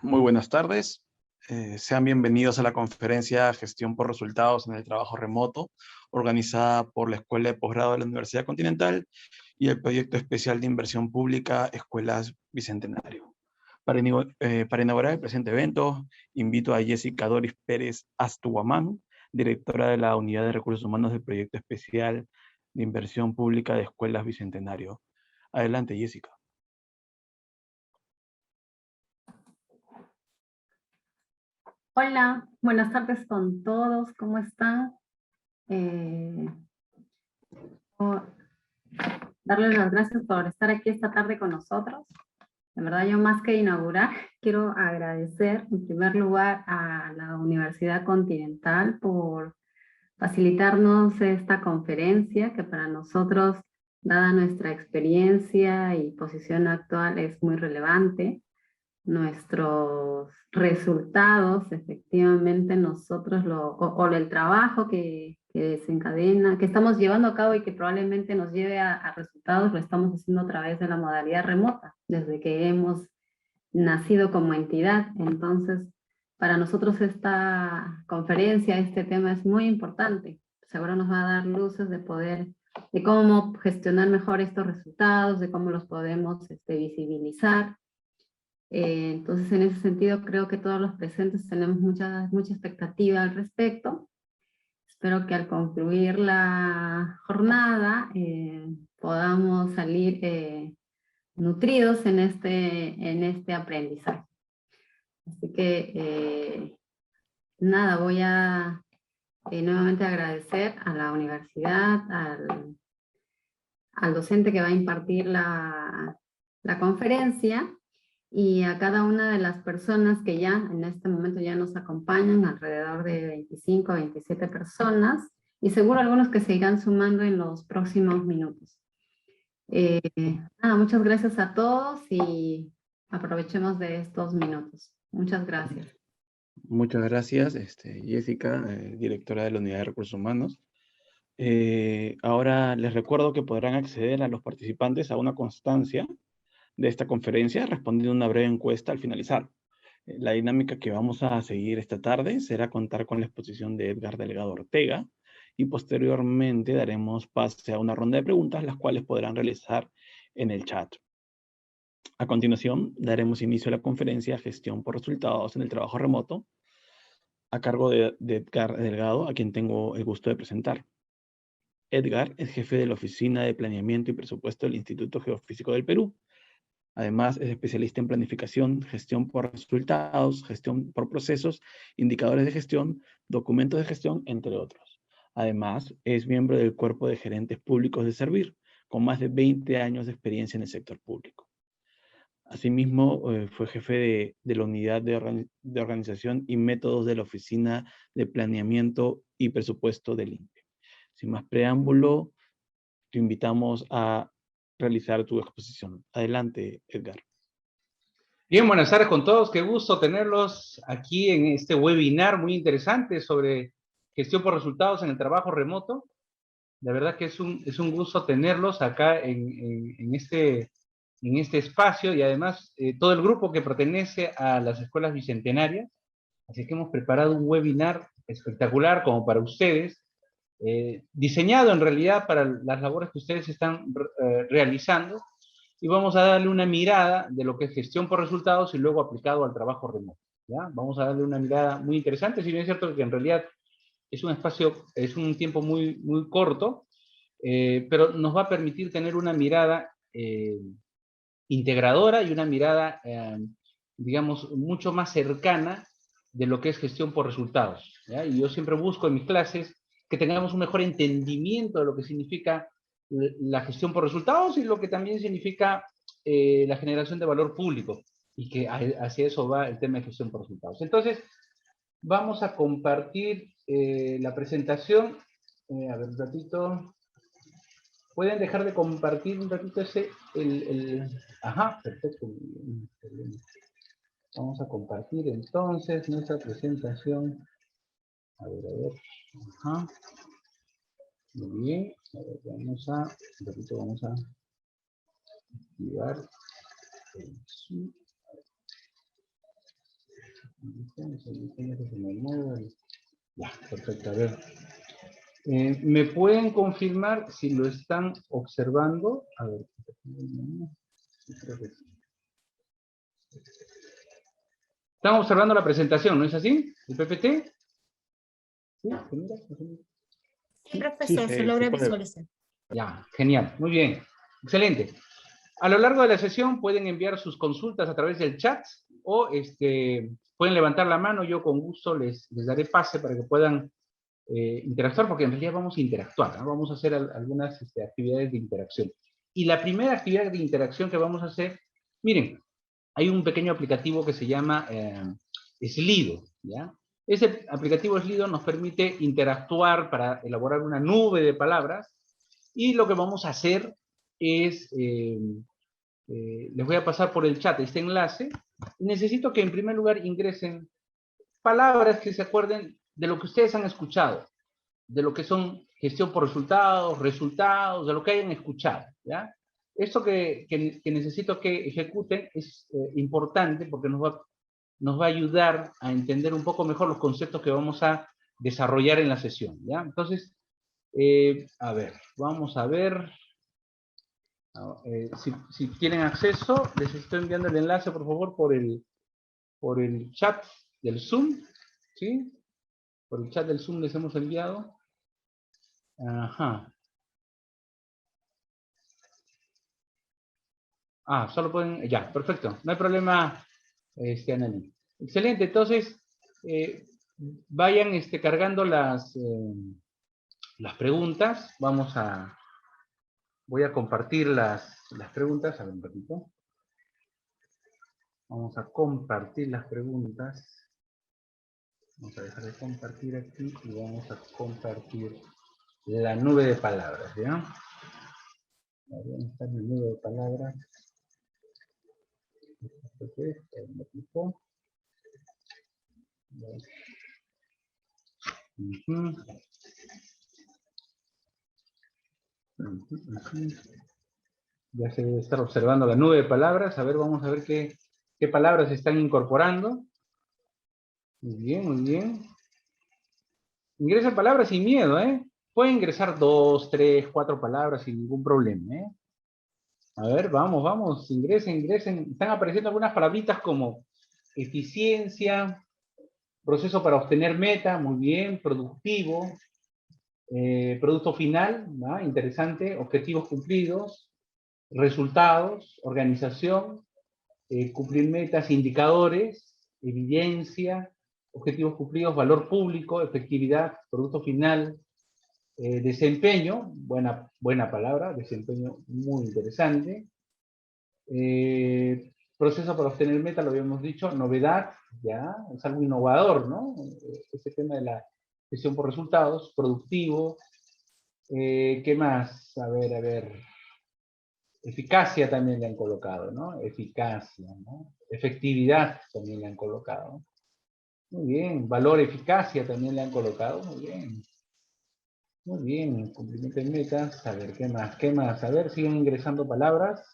Muy buenas tardes. Sean bienvenidos a la conferencia Gestión por Resultados en el Trabajo Remoto, organizada por la Escuela de Posgrado de la Universidad Continental y el Proyecto Especial de Inversión Pública Escuelas Bicentenario. Para inaugurar el presente evento, invito a Jessica Doris Pérez Astuguamán, directora de la Unidad de Recursos Humanos del Proyecto Especial de Inversión Pública de Escuelas Bicentenario. Adelante, Jessica. Hola, buenas tardes con todos, ¿cómo están? Darles las gracias por estar aquí esta tarde con nosotros. De verdad, yo más que inaugurar, quiero agradecer en primer lugar a la Universidad Continental por facilitarnos esta conferencia que para nosotros, dada nuestra experiencia y posición actual, es muy relevante. Nuestros resultados, efectivamente nosotros o el trabajo que desencadena, que estamos llevando a cabo y que probablemente nos lleve a resultados, lo estamos haciendo a través de la modalidad remota, desde que hemos nacido como entidad. Entonces, para nosotros esta conferencia, este tema es muy importante. Seguro nos va a dar luces de cómo gestionar mejor estos resultados, de cómo los podemos visibilizar. Entonces, en ese sentido, creo que todos los presentes tenemos mucha expectativa al respecto. Espero que al concluir la jornada podamos salir nutridos en este aprendizaje. Así que, nada, voy a nuevamente agradecer a la universidad, al docente que va a impartir la conferencia, y a cada una de las personas que ya en este momento ya nos acompañan, alrededor de 25 a 27 personas, y seguro algunos que se irán sumando en los próximos minutos. Muchas gracias a todos y aprovechemos de estos minutos. Muchas gracias. Muchas gracias, Jessica, directora de la Unidad de Recursos Humanos. Ahora les recuerdo que podrán acceder a los participantes a una constancia de esta conferencia respondiendo una breve encuesta al finalizar. La dinámica que vamos a seguir esta tarde será contar con la exposición de Edgar Delgado Ortega y posteriormente daremos pase a una ronda de preguntas, las cuales podrán realizar en el chat. A continuación, daremos inicio a la conferencia Gestión por Resultados en el Trabajo Remoto, a cargo de Edgar Delgado, a quien tengo el gusto de presentar. Edgar es jefe de la Oficina de Planeamiento y Presupuesto del Instituto Geofísico del Perú. Además, es especialista en planificación, gestión por resultados, gestión por procesos, indicadores de gestión, documentos de gestión, entre otros. Además, es miembro del Cuerpo de Gerentes Públicos de Servir, con más de 20 años de experiencia en el sector público. Asimismo, fue jefe de la Unidad de Organización y Métodos de la Oficina de Planeamiento y Presupuesto del INPE. Sin más preámbulo, te invitamos a realizar tu exposición. Adelante, Edgar. Bien, buenas tardes con todos. Qué gusto tenerlos aquí en este webinar muy interesante sobre gestión por resultados en el trabajo remoto. La verdad que es un gusto tenerlos acá en este espacio, y además todo el grupo que pertenece a las escuelas bicentenarias. Así que hemos preparado un webinar espectacular como para ustedes, diseñado en realidad para las labores que ustedes están realizando, y vamos a darle una mirada de lo que es gestión por resultados y luego aplicado al trabajo remoto, ¿ya? Vamos a darle una mirada muy interesante, si bien es cierto que en realidad es un espacio, es un tiempo muy corto, pero nos va a permitir tener una mirada integradora y una mirada, digamos, mucho más cercana de lo que es gestión por resultados, ¿ya? Y yo siempre busco en mis clases que tengamos un mejor entendimiento de lo que significa la gestión por resultados y lo que también significa la generación de valor público, y que hacia eso va el tema de gestión por resultados. Entonces, vamos a compartir la presentación. A ver, un ratito. ¿Pueden dejar de compartir un ratito Ajá, perfecto. Vamos a compartir entonces nuestra presentación. A ver. Ajá. Muy bien. A ver, vamos a activar el Zoom. Ya, perfecto, a ver. ¿Me pueden confirmar si lo están observando? A ver. Están observando la presentación, ¿no es así? ¿El PPT? ¿Sí? Sí, profesor, se logra visualizar. Ya, genial, muy bien, excelente. A lo largo de la sesión pueden enviar sus consultas a través del chat o pueden levantar la mano, yo con gusto les daré pase para que puedan interactuar, porque en realidad vamos a interactuar, ¿no? Vamos a hacer algunas actividades de interacción. Y la primera actividad de interacción que vamos a hacer, miren, hay un pequeño aplicativo que se llama Slido, ¿ya? Ese aplicativo Slido nos permite interactuar para elaborar una nube de palabras, y lo que vamos a hacer es, les voy a pasar por el chat este enlace. Necesito que en primer lugar ingresen palabras que se acuerden de lo que ustedes han escuchado, de lo que son gestión por resultados, de lo que hayan escuchado, ¿ya? Esto que necesito que ejecuten es importante porque nos va a ayudar a entender un poco mejor los conceptos que vamos a desarrollar en la sesión, ¿ya? Entonces, a ver, vamos a ver. Si tienen acceso, les estoy enviando el enlace, por favor, por el chat del Zoom, ¿sí? Por el chat del Zoom les hemos enviado. Ajá. Solo pueden, ya, perfecto. No hay problema, Anneli. Excelente, entonces, vayan cargando las preguntas. Voy a compartir las preguntas. A ver un ratito. Vamos a compartir las preguntas. Vamos a dejar de compartir aquí y vamos a compartir la nube de palabras, ¿ya? ¿Dónde está mi nube de palabras? Ya se debe estar observando la nube de palabras. A ver, vamos a ver qué palabras se están incorporando. Muy bien, muy bien. Ingresen palabras sin miedo, ¿eh? Pueden ingresar 2, 3, 4 palabras sin ningún problema, ¿eh? A ver, vamos, ingresen. Están apareciendo algunas palabritas como eficiencia, proceso para obtener meta, muy bien, productivo, producto final, ¿no? Interesante, objetivos cumplidos, resultados, organización, cumplir metas, indicadores, evidencia, objetivos cumplidos, valor público, efectividad, producto final, desempeño, buena palabra, desempeño muy interesante. Proceso para obtener meta, lo habíamos dicho, novedad, ya, es algo innovador, ¿no? Este tema de la gestión por resultados, productivo. ¿Qué más? A ver. Eficacia también le han colocado, ¿no? Eficacia, ¿no? Efectividad también le han colocado. Muy bien. Valor, eficacia también le han colocado. Muy bien. Muy bien. Cumplimiento de metas. A ver, ¿qué más? A ver, siguen ingresando palabras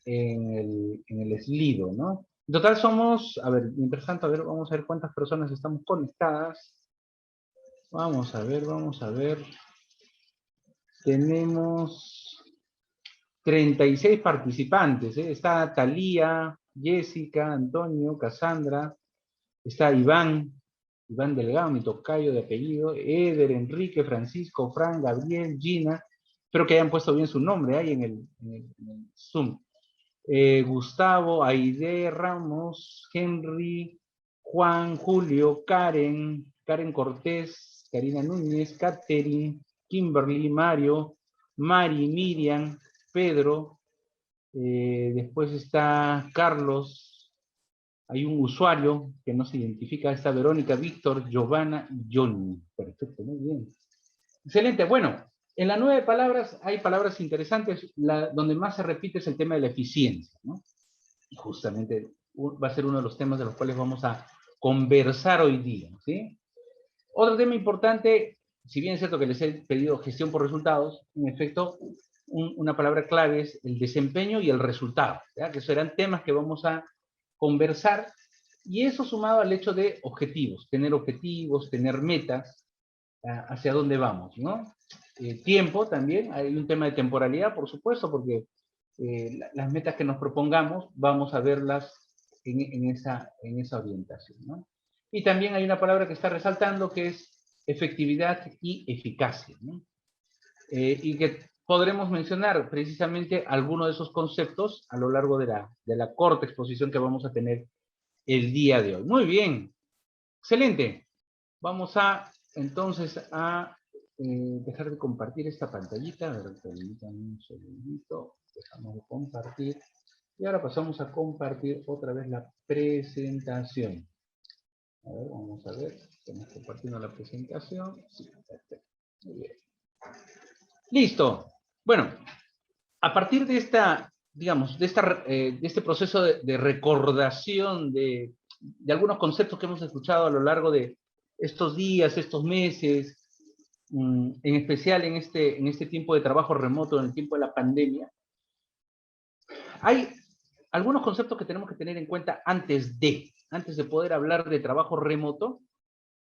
en el Slido, ¿no? En total somos, a ver, mientras tanto, a ver, vamos a ver cuántas personas estamos conectadas. Vamos a ver. Tenemos 36 participantes, ¿eh? Está Talía, Jessica, Antonio, Cassandra, está Iván Delgado, mi tocayo de apellido, Eder, Enrique, Francisco, Fran, Gabriel, Gina, espero que hayan puesto bien su nombre ahí en el Zoom. Gustavo, Aide, Ramos, Henry, Juan, Julio, Karen Cortés, Karina Núñez, Catherine, Kimberly, Mario, Mari, Miriam, Pedro, después está Carlos, hay un usuario que no se identifica, está Verónica, Víctor, Giovanna y Johnny. Perfecto, muy bien. Excelente, bueno, en la nube de palabras hay palabras interesantes, donde más se repite es el tema de la eficiencia, ¿no? Y justamente va a ser uno de los temas de los cuales vamos a conversar hoy día, ¿sí? Otro tema importante, si bien es cierto que les he pedido gestión por resultados, en efecto, una palabra clave es el desempeño y el resultado, ¿ya? Que serán temas que vamos a conversar Y eso sumado al hecho de objetivos, tener metas hacia dónde vamos, ¿no? Tiempo también, hay un tema de temporalidad, por supuesto, porque las metas que nos propongamos vamos a verlas en esa orientación, ¿no? Y también hay una palabra que está resaltando que es efectividad y eficacia, ¿no? Y que podremos mencionar precisamente algunos de esos conceptos a lo largo de la corta exposición que vamos a tener el día de hoy. Muy bien, excelente. Vamos entonces a dejar de compartir esta pantallita. A ver, permítanme un segundito. Dejamos de compartir. Y ahora pasamos a compartir otra vez la presentación. A ver, vamos a ver. Estamos compartiendo la presentación. Sí, perfecto. Muy bien. Listo. Bueno, a partir de digamos, de este proceso de recordación de algunos conceptos que hemos escuchado a lo largo de estos días, estos meses, en especial en este tiempo de trabajo remoto, en el tiempo de la pandemia, hay algunos conceptos que tenemos que tener en cuenta antes de poder hablar de trabajo remoto,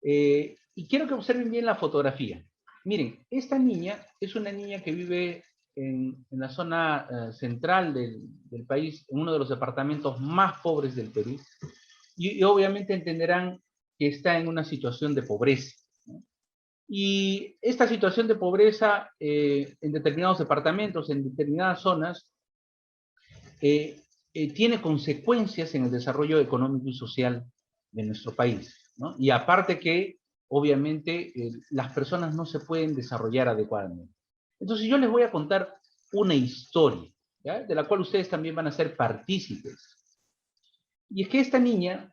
y quiero que observen bien la fotografía. Miren, esta niña es una niña que vive en la zona central del país, en uno de los departamentos más pobres del Perú, y obviamente entenderán que está en una situación de pobreza, ¿no? Y esta situación de pobreza en determinados departamentos, en determinadas zonas, tiene consecuencias en el desarrollo económico y social de nuestro país, ¿no? Y aparte que, obviamente, las personas no se pueden desarrollar adecuadamente. Entonces yo les voy a contar una historia, ¿ya? De la cual ustedes también van a ser partícipes. Y es que esta niña,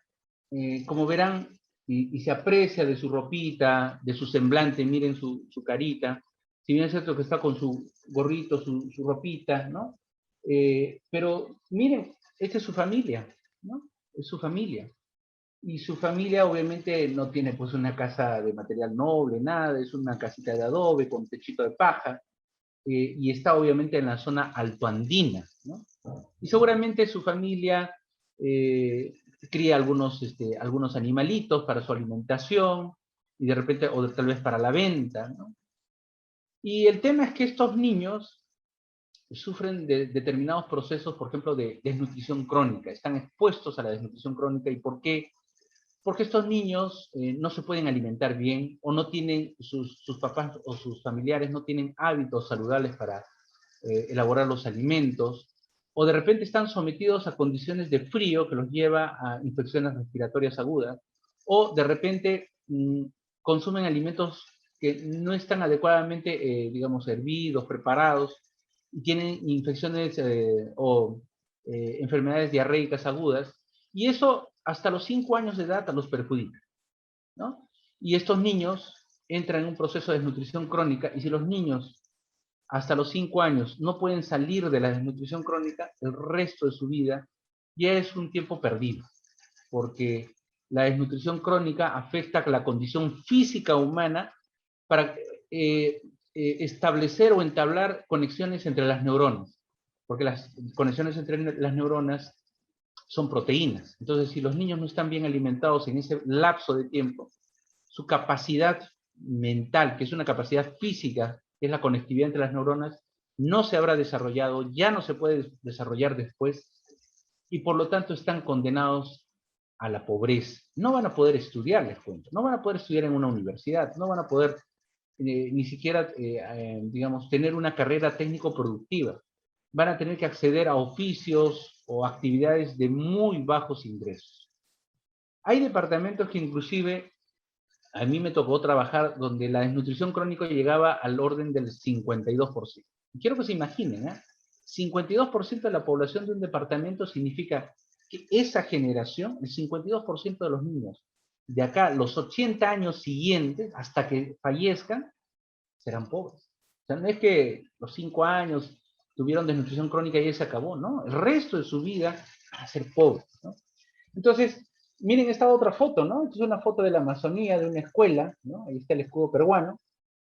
como verán, y se aprecia de su ropita, de su semblante, miren su carita, si bien es cierto que está con su gorrito, su ropita, ¿no? Pero miren, esta es su familia, ¿no? Es su familia. Y su familia obviamente no tiene pues una casa de material noble, nada, es una casita de adobe con techito de paja, y está obviamente en la zona altoandina, ¿no? Y seguramente su familia cría algunos animalitos para su alimentación, y de repente, o tal vez para la venta, ¿no? Y el tema es que estos niños sufren de determinados procesos, por ejemplo, de desnutrición crónica, están expuestos a la desnutrición crónica. ¿Y por qué? Porque estos niños no se pueden alimentar bien, o no tienen, sus papás o sus familiares no tienen hábitos saludables para elaborar los alimentos, o de repente están sometidos a condiciones de frío que los lleva a infecciones respiratorias agudas, o de repente consumen alimentos que no están adecuadamente, digamos, hervidos, preparados, y tienen infecciones o enfermedades diarreicas agudas, y eso hasta los 5 años de edad los perjudica, ¿no? Y estos niños entran en un proceso de desnutrición crónica, y si los niños hasta los 5 años no pueden salir de la desnutrición crónica, el resto de su vida ya es un tiempo perdido, porque la desnutrición crónica afecta a la condición física humana para establecer o entablar conexiones entre las neuronas, porque las conexiones entre las neuronas son proteínas. Entonces, si los niños no están bien alimentados en ese lapso de tiempo, su capacidad mental, que es una capacidad física, que es la conectividad entre las neuronas, no se habrá desarrollado, ya no se puede desarrollar después, y por lo tanto están condenados a la pobreza. No van a poder estudiar, les cuento, no van a poder estudiar en una universidad, no van a poder ni siquiera, digamos, tener una carrera técnico-productiva. Van a tener que acceder a oficios o actividades de muy bajos ingresos. Hay departamentos que inclusive a mí me tocó trabajar donde la desnutrición crónica llegaba al orden del 52%. Quiero que se imaginen, ¿eh? 52% de la población de un departamento significa que esa generación, el 52% de los niños, de acá los 80 años siguientes, hasta que fallezcan, serán pobres. O sea, no es que los 5 años tuvieron desnutrición crónica y ya se acabó, ¿no? El resto de su vida va a ser pobres, ¿no? Entonces, miren esta otra foto, ¿no? Esta es una foto de la Amazonía, de una escuela, ¿no? Ahí está el escudo peruano,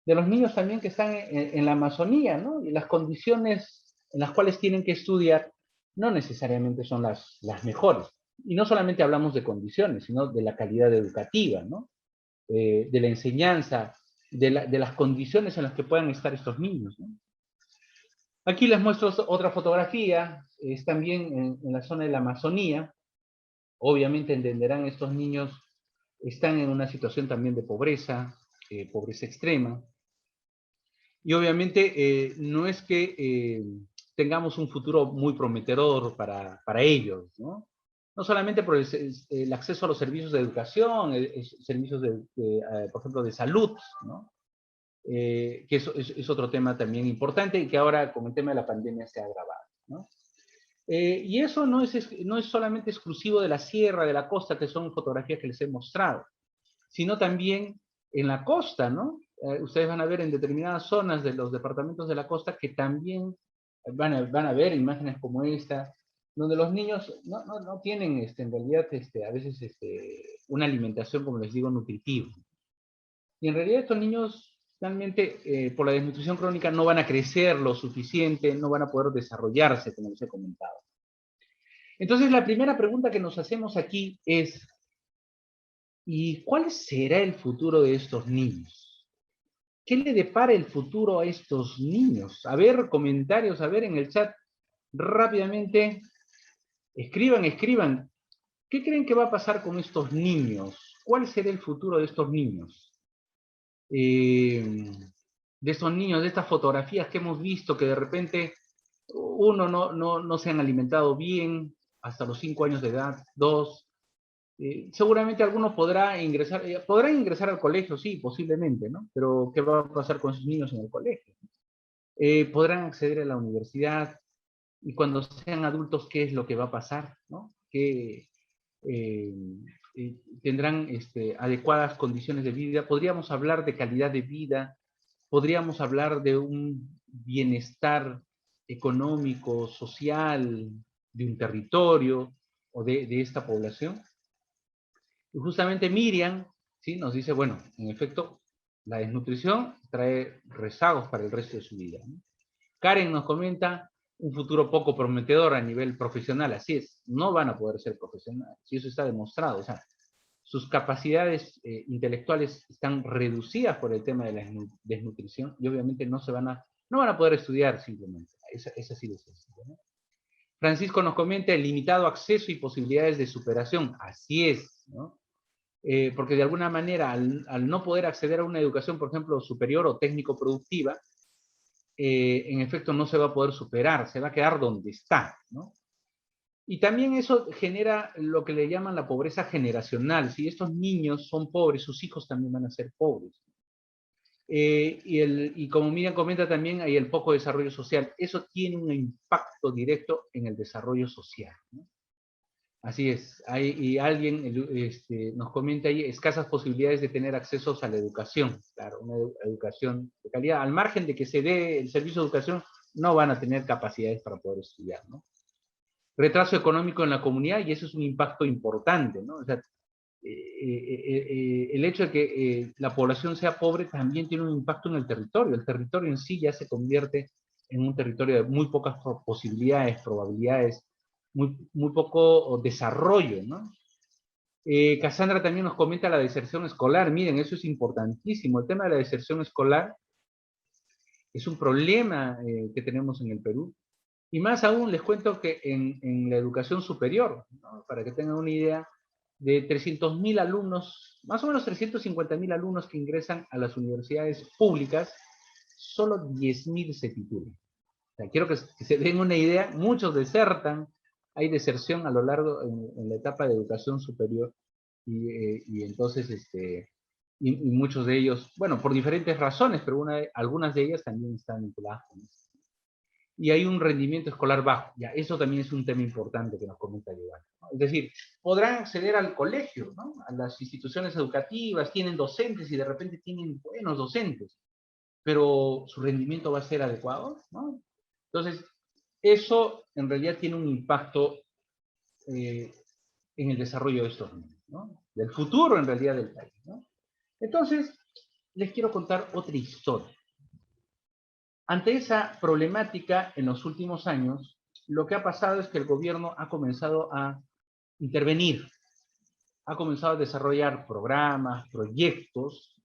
de los niños también que están en la Amazonía, ¿no? Y las condiciones en las cuales tienen que estudiar no necesariamente son las mejores. Y no solamente hablamos de condiciones, sino de la calidad educativa, ¿no? De la enseñanza, de las condiciones en las que puedan estar estos niños, ¿no? Aquí les muestro otra fotografía, es también en la zona de la Amazonía. Obviamente entenderán, estos niños están en una situación también de pobreza, pobreza extrema. Y obviamente no es que tengamos un futuro muy prometedor para ellos, ¿no? No solamente por el acceso a los servicios de educación, servicios, por ejemplo, de salud, ¿no? Que eso es otro tema también importante y que ahora con el tema de la pandemia se ha agravado, ¿no? Y eso no es solamente exclusivo de la sierra, de la costa, que son fotografías que les he mostrado, sino también en la costa, ¿no? Ustedes van a ver en determinadas zonas de los departamentos de la costa que también van a ver imágenes como esta, donde los niños no tienen en realidad a veces una alimentación, como les digo, nutritiva. Y en realidad estos niños realmente por la desnutrición crónica no van a crecer lo suficiente, no van a poder desarrollarse, como les he comentado. Entonces la primera pregunta que nos hacemos aquí es, ¿y cuál será el futuro de estos niños? ¿Qué le depara el futuro a estos niños? A ver, comentarios, a ver en el chat rápidamente. Escriban. ¿Qué creen que va a pasar con estos niños? ¿Cuál será el futuro de estos niños? De estos niños, de estas fotografías que hemos visto, que de repente uno no se han alimentado bien hasta los 5 años de edad, 2. Seguramente algunos podrán ingresar al colegio, sí, posiblemente, ¿no? Pero ¿qué va a pasar con esos niños en el colegio? Podrán acceder a la universidad, y cuando sean adultos, ¿qué es lo que va a pasar? ¿No? Que tendrán adecuadas condiciones de vida. Podríamos hablar de calidad de vida, podríamos hablar de un bienestar económico, social, de un territorio o de esta población. Y justamente Miriam, ¿sí?, nos dice, bueno, en efecto, la desnutrición trae rezagos para el resto de su vida, ¿no? Karen nos comenta un futuro poco prometedor a nivel profesional. Así es, no van a poder ser profesionales, y eso está demostrado. O sea, sus capacidades intelectuales están reducidas por el tema de la desnutrición y obviamente no van a poder estudiar simplemente. Es así de sencillo, ¿no? Francisco nos comenta el limitado acceso y posibilidades de superación. Así es, ¿no? Porque de alguna manera, al no poder acceder a una educación, por ejemplo, superior o técnico-productiva, en efecto no se va a poder superar, se va a quedar donde está, ¿no? Y también eso genera lo que le llaman la pobreza generacional. Si estos niños son pobres, sus hijos también van a ser pobres. Y como Miriam comenta también, hay el poco desarrollo social. Eso tiene un impacto directo en el desarrollo social, ¿no? Así es. Y alguien nos comenta ahí escasas posibilidades de tener acceso a la educación. Claro, una educación de calidad. Al margen de que se dé el servicio de educación, no van a tener capacidades para poder estudiar, ¿no? Retraso económico en la comunidad, y eso es un impacto importante, ¿no? O sea, el hecho de que la población sea pobre también tiene un impacto en el territorio. El territorio en sí ya se convierte en un territorio de muy pocas posibilidades, probabilidades, muy poco desarrollo, ¿no? Cassandra también nos comenta la deserción escolar. Miren, eso es importantísimo. El tema de la deserción escolar es un problema que tenemos en el Perú. Y más aún, les cuento que en la educación superior, ¿no?, para que tengan una idea, de 300.000 alumnos, más o menos 350.000 alumnos que ingresan a las universidades públicas, solo 10.000 se titulan. O sea, quiero que se den una idea, muchos desertan, hay deserción a lo largo en la etapa de educación superior, y entonces, y muchos de ellos, bueno, por diferentes razones, pero algunas de ellas también están vinculadas con eso. Y hay un rendimiento escolar bajo. Ya, eso también es un tema importante que nos comenta Giovanni, ¿no? Es decir, podrán acceder al colegio, ¿no?, a las instituciones educativas, tienen docentes y de repente tienen buenos docentes, pero su rendimiento va a ser adecuado, ¿no? Entonces, eso en realidad tiene un impacto en el desarrollo de estos niños, ¿no?, del futuro en realidad del país, ¿no? Entonces, les quiero contar otra historia. Ante esa problemática en los últimos años, lo que ha pasado es que el gobierno ha comenzado a intervenir. Ha comenzado a desarrollar programas, proyectos,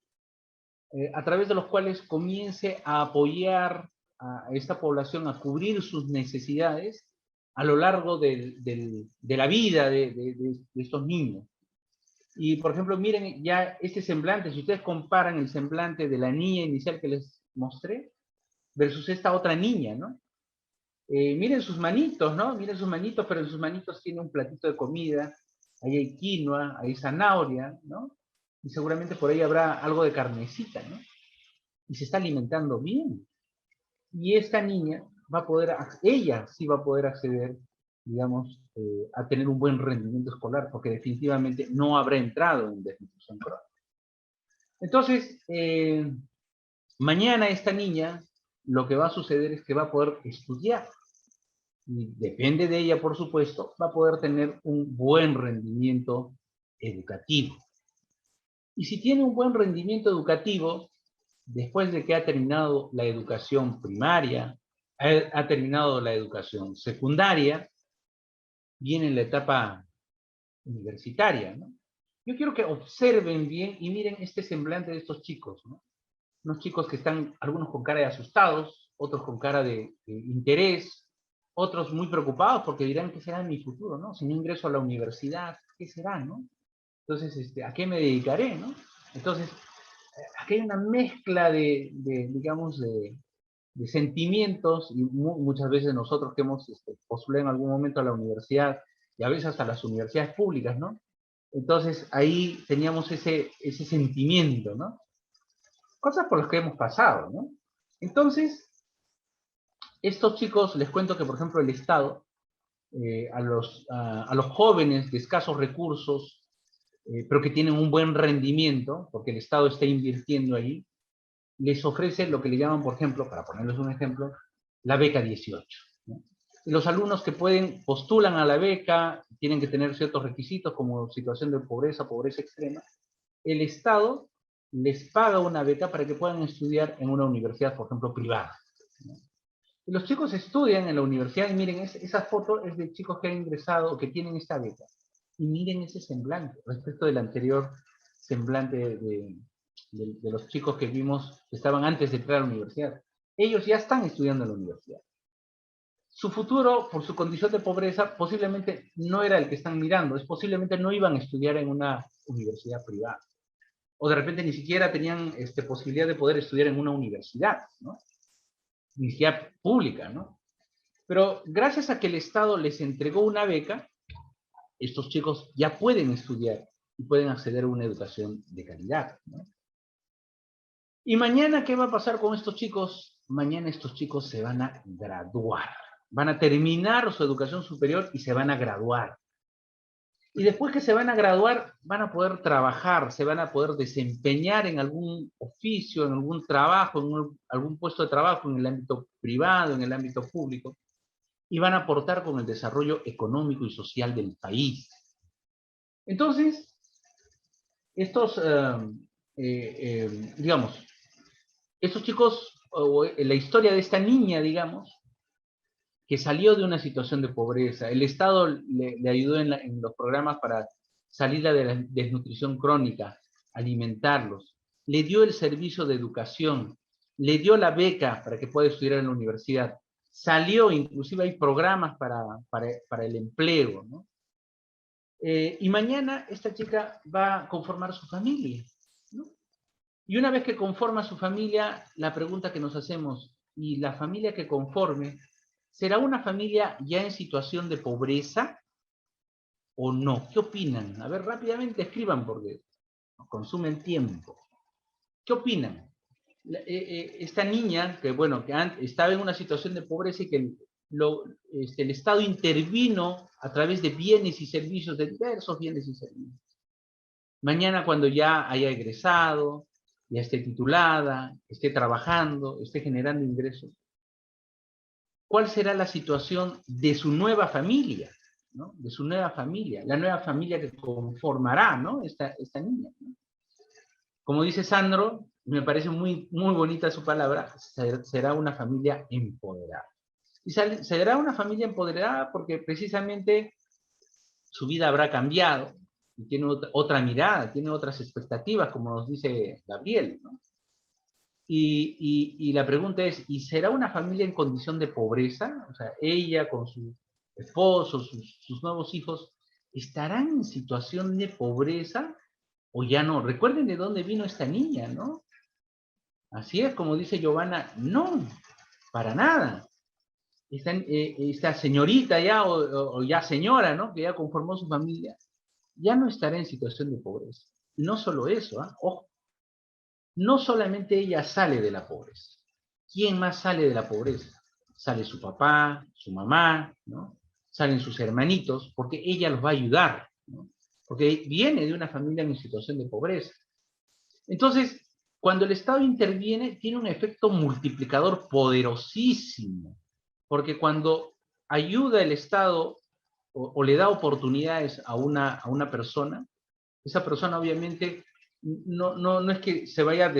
a través de los cuales comience a apoyar a esta población a cubrir sus necesidades a lo largo de la vida de estos niños. Y, por ejemplo, miren ya este semblante, si ustedes comparan el semblante de la niña inicial que les mostré versus esta otra niña, ¿no? Miren sus manitos, ¿no? Miren sus manitos, pero en sus manitos tiene un platito de comida, ahí hay quinoa, hay zanahoria, ¿no? Y seguramente por ahí habrá algo de carnecita, ¿no? Y se está alimentando bien. Y esta niña va a poder, ella sí va a poder acceder, digamos, a tener un buen rendimiento escolar, porque definitivamente no habrá entrado en desnutrición crónica. Entonces, mañana esta niña, lo que va a suceder es que va a poder estudiar. Y depende de ella, por supuesto, va a poder tener un buen rendimiento educativo. Y si tiene un buen rendimiento educativo, después de que ha terminado la educación primaria, ha terminado la educación secundaria, viene la etapa universitaria, ¿no? Yo quiero que observen bien y miren este semblante de estos chicos, ¿no? Unos chicos que están, algunos con cara de asustados, otros con cara de interés, otros muy preocupados porque dirán, ¿qué será en mi futuro, no? Si no ingreso a la universidad, ¿qué será, no? Entonces, ¿a qué me dedicaré, no? Entonces, aquí hay una mezcla digamos, de sentimientos, y muchas veces nosotros que hemos postulado en algún momento a la universidad, y a veces hasta las universidades públicas, ¿no? Entonces, ahí teníamos ese sentimiento, ¿no? Cosas por las que hemos pasado, ¿no? Entonces, estos chicos, les cuento que, por ejemplo, el Estado, a los jóvenes de escasos recursos, pero que tienen un buen rendimiento, porque el Estado está invirtiendo ahí, les ofrece lo que le llaman, por ejemplo, para ponerles un ejemplo, la beca 18. ¿No? Y los alumnos que pueden, postulan a la beca, tienen que tener ciertos requisitos como situación de pobreza, pobreza extrema. El Estado les paga una beca para que puedan estudiar en una universidad, por ejemplo, privada. ¿No? Y los chicos estudian en la universidad y miren, esa foto es de chicos que han ingresado o que tienen esta beca. Y miren ese semblante respecto del anterior semblante de los chicos que vimos que estaban antes de entrar a la universidad. Ellos ya están estudiando en la universidad. Su futuro, por su condición de pobreza, posiblemente no era el que están mirando. Posiblemente no iban a estudiar en una universidad privada. O de repente ni siquiera tenían posibilidad de poder estudiar en una universidad, ¿no? Ni siquiera pública, ¿no? Pero gracias a que el Estado les entregó una beca, estos chicos ya pueden estudiar y pueden acceder a una educación de calidad, ¿no? Y mañana, ¿qué va a pasar con estos chicos? Mañana estos chicos se van a graduar. Van a terminar su educación superior y se van a graduar. Y después que se van a graduar, van a poder trabajar, se van a poder desempeñar en algún oficio, en algún trabajo, en algún puesto de trabajo, en el ámbito privado, en el ámbito público, y van a aportar con el desarrollo económico y social del país. Entonces, estos, digamos, estos chicos, o la historia de esta niña, digamos, que salió de una situación de pobreza, el Estado le ayudó en los programas para salir de la desnutrición crónica, alimentarlos, le dio el servicio de educación, le dio la beca para que pueda estudiar en la universidad, salió, inclusive hay programas para el empleo, ¿no? Y mañana esta chica va a conformar su familia, ¿no? Y una vez que conforma su familia, la pregunta que nos hacemos, ¿y la familia que conforme será una familia ya en situación de pobreza o no? ¿Qué opinan? A ver, rápidamente escriban porque nos consumen tiempo. ¿Qué opinan? Esta niña, que bueno, que estaba en una situación de pobreza y que el Estado intervino a través de bienes y servicios, de diversos bienes y servicios. Mañana cuando ya haya egresado, ya esté titulada, esté trabajando, esté generando ingresos, ¿cuál será la situación de su nueva familia? ¿No? De su nueva familia, la nueva familia que conformará, ¿no? Esta niña, ¿no? Como dice Sandro, me parece muy, muy bonita su palabra, será una familia empoderada. Y será una familia empoderada porque precisamente su vida habrá cambiado, y tiene otra mirada, tiene otras expectativas, como nos dice Gabriel, ¿no? Y la pregunta es, ¿y será una familia en condición de pobreza? O sea, ella con su esposo, sus nuevos hijos, ¿estarán en situación de pobreza o ya no? Recuerden de dónde vino esta niña, ¿no? Así es, como dice Giovanna, no, para nada. Esta señorita ya, o ya señora, ¿no? Que ya conformó su familia, ya no estará en situación de pobreza. Y no solo eso, ¿eh? Ojo, no solamente ella sale de la pobreza. ¿Quién más sale de la pobreza? Sale su papá, su mamá, ¿no? Salen sus hermanitos, porque ella los va a ayudar, ¿no? Porque viene de una familia en situación de pobreza. Entonces, cuando el Estado interviene, tiene un efecto multiplicador poderosísimo, porque cuando ayuda el Estado o le da oportunidades a una persona, esa persona obviamente no es que se vaya a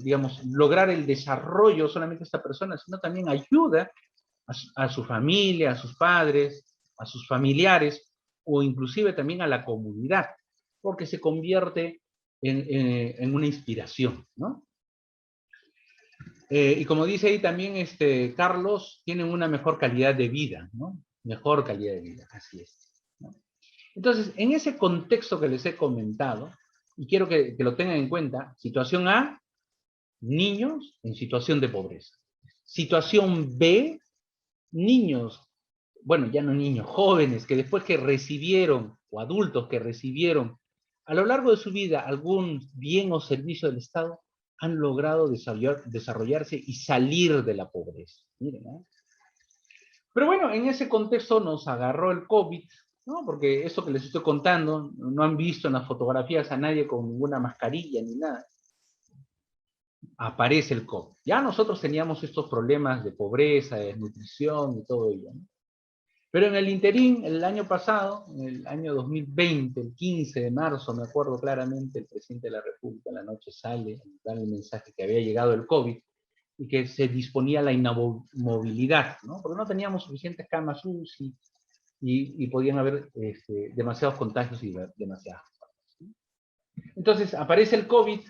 digamos, lograr el desarrollo solamente esta persona, sino también ayuda a su familia, a sus padres, a sus familiares, o inclusive también a la comunidad, porque se convierte en una inspiración, ¿no? Y como dice ahí también Carlos, tienen una mejor calidad de vida, ¿no? Mejor calidad de vida, así es, ¿no? Entonces, en ese contexto que les he comentado, y quiero que lo tengan en cuenta, situación A, niños en situación de pobreza. Situación B, niños, bueno, ya no niños, jóvenes, que después que recibieron, o adultos que recibieron, a lo largo de su vida, algún bien o servicio del Estado, han logrado desarrollarse y salir de la pobreza. Miren, ¿eh? Pero bueno, en ese contexto nos agarró el COVID, ¿no? Porque eso que les estoy contando, no han visto en las fotografías a nadie con ninguna mascarilla ni nada. Aparece el COVID. Ya nosotros teníamos estos problemas de pobreza, de desnutrición y todo ello, ¿no? Pero en el interín, el año pasado, en el año 2020, el 15 de marzo, me acuerdo claramente, el presidente de la República en la noche sale a dar el mensaje que había llegado el COVID y que se disponía la inamovilidad, ¿no? Porque no teníamos suficientes camas UCI y podían haber demasiados contagios y demasiadas muertes. Entonces aparece el COVID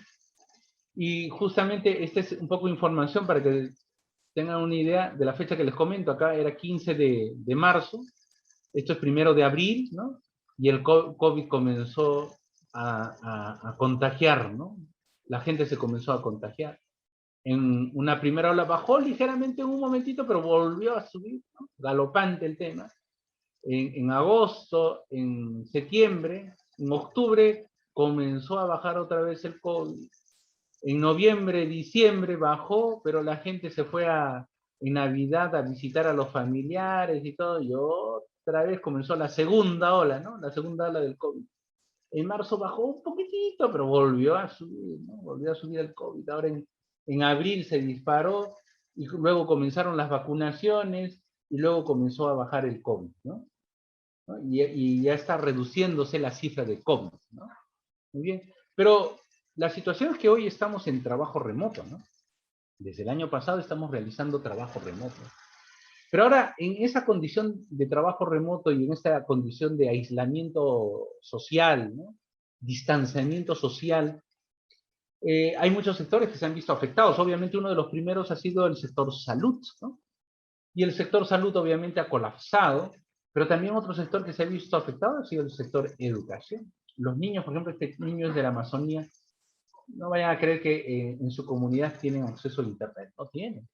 y justamente esta es un poco de información para que tengan una idea de la fecha que les comento. Acá era 15 de marzo, esto es 1 de abril, ¿no? Y el COVID comenzó a contagiar, ¿no? La gente se comenzó a contagiar. En una primera ola bajó ligeramente en un momentito, pero volvió a subir, ¿no? Galopante el tema. En agosto, en septiembre, en octubre, comenzó a bajar otra vez el COVID. En noviembre, diciembre bajó, pero la gente se fue en Navidad a visitar a los familiares y todo, y otra vez comenzó la segunda ola, ¿no? La segunda ola del COVID. En marzo bajó un poquitito, pero volvió a subir, ¿no? Volvió a subir el COVID. Ahora en abril se disparó, y luego comenzaron las vacunaciones, y luego comenzó a bajar el COVID, ¿no? Y ya está reduciéndose la cifra de COVID, ¿no? Muy bien. Pero la situación es que hoy estamos en trabajo remoto, ¿no? Desde el año pasado estamos realizando trabajo remoto. Pero ahora, en esa condición de trabajo remoto y en esta condición de aislamiento social, ¿no? Distanciamiento social, hay muchos sectores que se han visto afectados. Obviamente uno de los primeros ha sido el sector salud, ¿no? Y el sector salud obviamente ha colapsado, pero también otro sector que se ha visto afectado ha sido el sector educación. Los niños, por ejemplo, niños de la Amazonía, no vayan a creer que en su comunidad tienen acceso a internet, no tienen.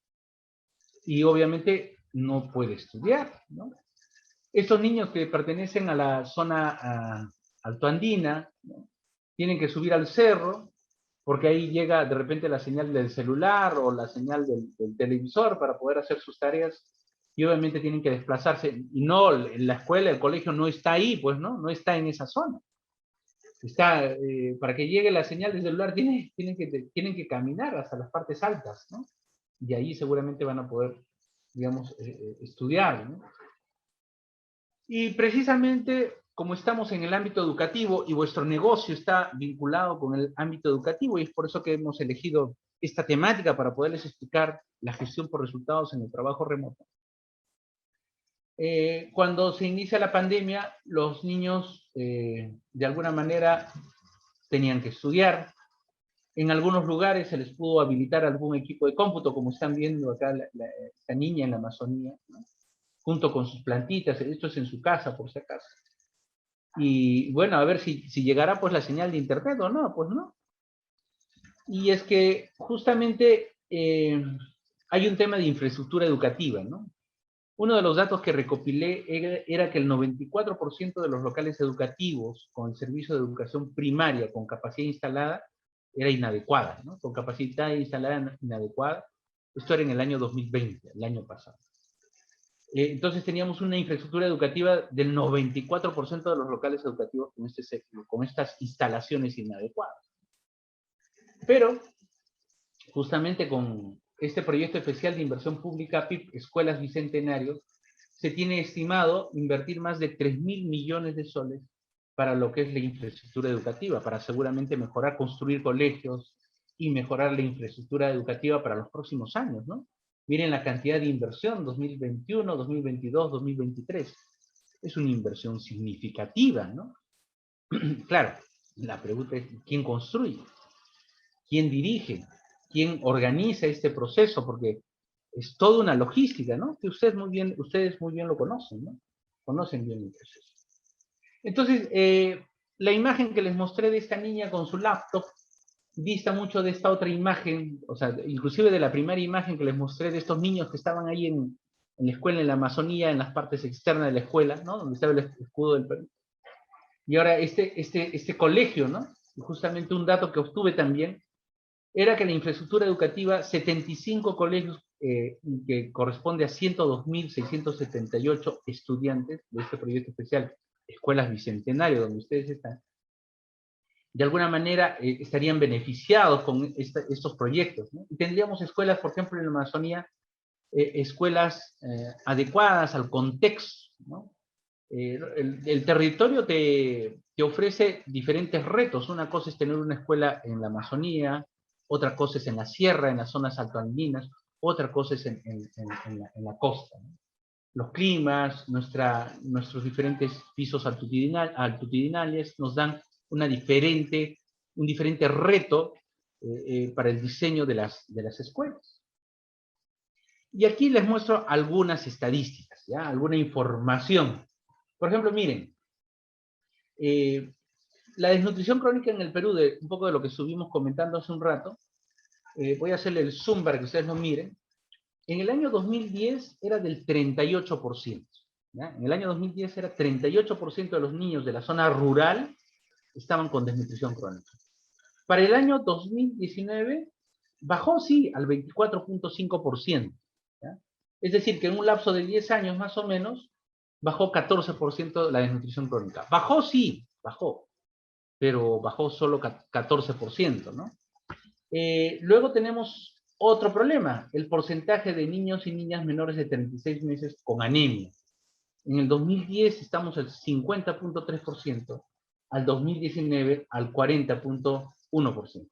Y obviamente no puede estudiar, ¿no? Estos niños que pertenecen a la zona altoandina, ¿no? Tienen que subir al cerro, porque ahí llega de repente la señal del celular o la señal del televisor para poder hacer sus tareas, y obviamente tienen que desplazarse, y no, en la escuela, el colegio no está ahí, pues, ¿no? No está en esa zona. Está, para que llegue la señal del celular tienen que caminar hasta las partes altas, ¿no? Y ahí seguramente van a poder, digamos, estudiar, ¿no? Y precisamente como estamos en el ámbito educativo y vuestro negocio está vinculado con el ámbito educativo, y es por eso que hemos elegido esta temática para poderles explicar la gestión por resultados en el trabajo remoto. Cuando se inicia la pandemia, los niños de alguna manera tenían que estudiar. En algunos lugares se les pudo habilitar algún equipo de cómputo, como están viendo acá esta niña en la Amazonía, ¿no? Junto con sus plantitas. Esto es en su casa, por si acaso. Y bueno, a ver si llegará pues la señal de internet o no, pues no. Y es que justamente hay un tema de infraestructura educativa, ¿no? Uno de los datos que recopilé era que el 94% de los locales educativos con el servicio de educación primaria con capacidad instalada era inadecuada, ¿no? Con capacidad instalada inadecuada. Esto era en el año 2020, el año pasado. Entonces teníamos una infraestructura educativa del 94% de los locales educativos con estas instalaciones inadecuadas. Pero, justamente con este proyecto especial de inversión pública PIP Escuelas Bicentenario, se tiene estimado invertir más de 3.000 millones de soles para lo que es la infraestructura educativa, para seguramente mejorar, construir colegios y mejorar la infraestructura educativa para los próximos años, ¿no? Miren la cantidad de inversión, 2021, 2022, 2023. Es una inversión significativa, ¿no? Claro, la pregunta es, ¿quién construye? ¿Quién dirige? ¿Quién organiza este proceso? Porque es toda una logística, ¿no? Que ustedes muy bien lo conocen, ¿no? Conocen bien el proceso. Entonces, la imagen que les mostré de esta niña con su laptop dista mucho de esta otra imagen, o sea, inclusive de la primera imagen que les mostré de estos niños que estaban ahí en la escuela, en la Amazonía, en las partes externas de la escuela, ¿no? Donde estaba el escudo del Perú. Y ahora este colegio, ¿no? Y justamente un dato que obtuve también, era que la infraestructura educativa, 75 colegios, que corresponde a 102.678 estudiantes de este proyecto especial, Escuelas Bicentenario, donde ustedes están, de alguna manera estarían beneficiados con estos proyectos, ¿no? Y tendríamos escuelas, por ejemplo, en la Amazonía, escuelas adecuadas al contexto, ¿no? El territorio te ofrece diferentes retos. Una cosa es tener una escuela en la Amazonía, otra cosa es en la sierra, en las zonas altoandinas, otra cosa es en la costa, ¿no? Los climas, nuestros diferentes pisos altitudinales nos dan un diferente reto para el diseño de las escuelas. Y aquí les muestro algunas estadísticas, ¿ya? Alguna información. Por ejemplo, miren, la desnutrición crónica en el Perú, un poco de lo que estuvimos comentando hace un rato, voy a hacerle el zoom para que ustedes lo miren. En el año 2010 era del 38%. ¿Ya? En el año 2010 era 38% de los niños de la zona rural estaban con desnutrición crónica. Para el año 2019 bajó, sí, al 24.5%. Es decir, que en un lapso de 10 años más o menos, bajó 14% la desnutrición crónica. Bajó, sí, bajó, pero bajó solo 14%, ¿no? Luego tenemos otro problema, el porcentaje de niños y niñas menores de 36 meses con anemia. En el 2010 estamos al 50.3%, al 2019 al 40.1%.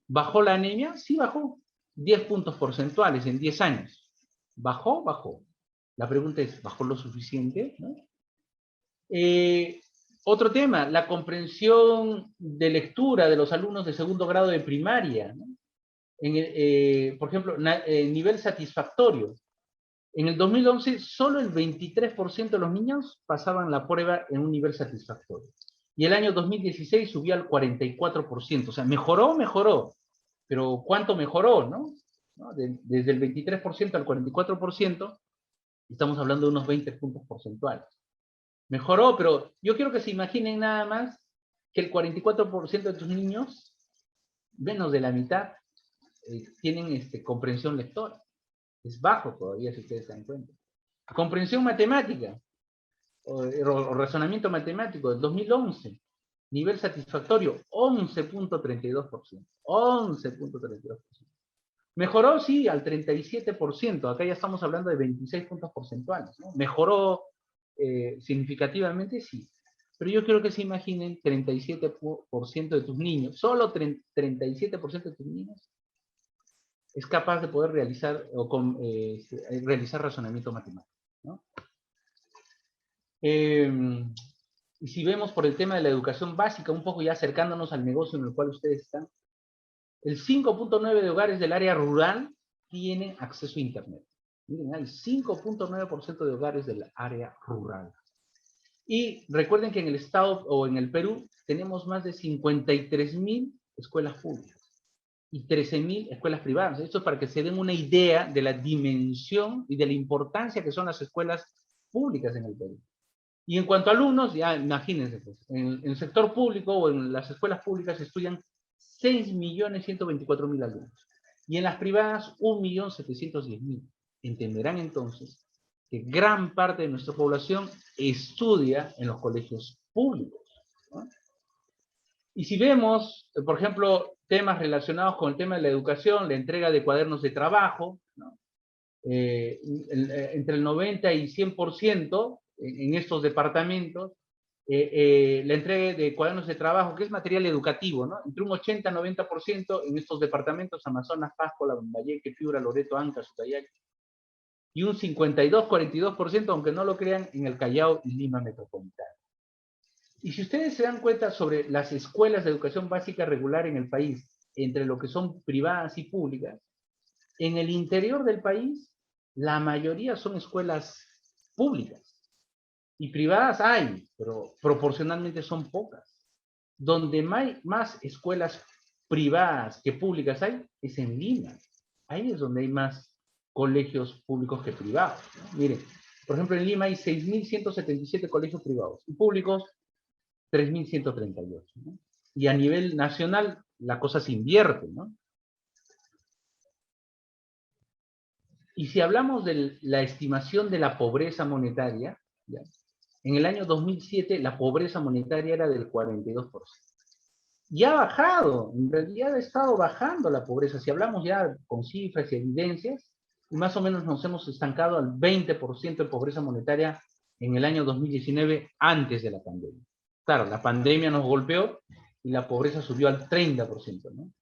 ¿Bajó la anemia? Sí, bajó. 10 puntos porcentuales en 10 años. ¿Bajó? Bajó. La pregunta es, ¿bajó lo suficiente? ¿No? Otro tema, la comprensión de lectura de los alumnos de segundo grado de primaria, ¿no? Por ejemplo, nivel satisfactorio. En el 2011, solo el 23% de los niños pasaban la prueba en un nivel satisfactorio. Y el año 2016 subió al 44%. O sea, mejoró. Pero ¿cuánto mejoró, no? Desde el 23% al 44%, estamos hablando de unos 20 puntos porcentuales. Mejoró, pero yo quiero que se imaginen nada más que el 44% de tus niños, menos de la mitad, tienen comprensión lectora. Es bajo todavía, si ustedes se dan cuenta. Comprensión matemática, o razonamiento matemático, del 2011, nivel satisfactorio, 11.32%. 11.32%. Mejoró, sí, al 37%. Acá ya estamos hablando de 26 puntos porcentuales, ¿no? Mejoró significativamente, sí. Pero yo quiero que se imaginen 37% de tus niños, solo 37% de tus niños es capaz de poder realizar razonamiento matemático, ¿no? Y si vemos por el tema de la educación básica, un poco ya acercándonos al negocio en el cual ustedes están, el 5.9 de hogares del área rural tienen acceso a Internet. Miren, hay 5.9% de hogares del área rural. Y recuerden que en el estado o en el Perú tenemos más de 53.000 escuelas públicas y 13.000 escuelas privadas. Esto es para que se den una idea de la dimensión y de la importancia que son las escuelas públicas en el Perú. Y en cuanto a alumnos, ya imagínense, pues, en el sector público o en las escuelas públicas estudian 6.124.000 alumnos. Y en las privadas, 1.710.000. Entenderán entonces que gran parte de nuestra población estudia en los colegios públicos, ¿no? Y si vemos, por ejemplo, temas relacionados con el tema de la educación, la entrega de cuadernos de trabajo, ¿no? Entre el 90 y 100% en estos departamentos, la entrega de cuadernos de trabajo, que es material educativo, ¿no? Entre un 80 y 90% en estos departamentos: Amazonas, Pasco, Lambayeque, Piura, Loreto, Ancash, Ucayali. Y un 52-42%, aunque no lo crean, en el Callao y Lima metropolitana. Y si ustedes se dan cuenta sobre las escuelas de educación básica regular en el país, entre lo que son privadas y públicas, en el interior del país, la mayoría son escuelas públicas. Y privadas hay, pero proporcionalmente son pocas. Donde más escuelas privadas que públicas hay, es en Lima. Ahí es donde hay más colegios públicos que privados, ¿no? Miren, por ejemplo, en Lima hay 6.177 colegios privados y públicos 3.138, ¿no? Y a nivel nacional la cosa se invierte, ¿no? Y si hablamos de la estimación de la pobreza monetaria, ¿ya? En el año 2007 la pobreza monetaria era del 42%. Y ha bajado, en realidad ha estado bajando la pobreza. Si hablamos ya con cifras y evidencias, más o menos nos hemos estancado al 20% de pobreza monetaria en el año 2019, antes de la pandemia. Claro, la pandemia nos golpeó y la pobreza subió al 30%, ¿no?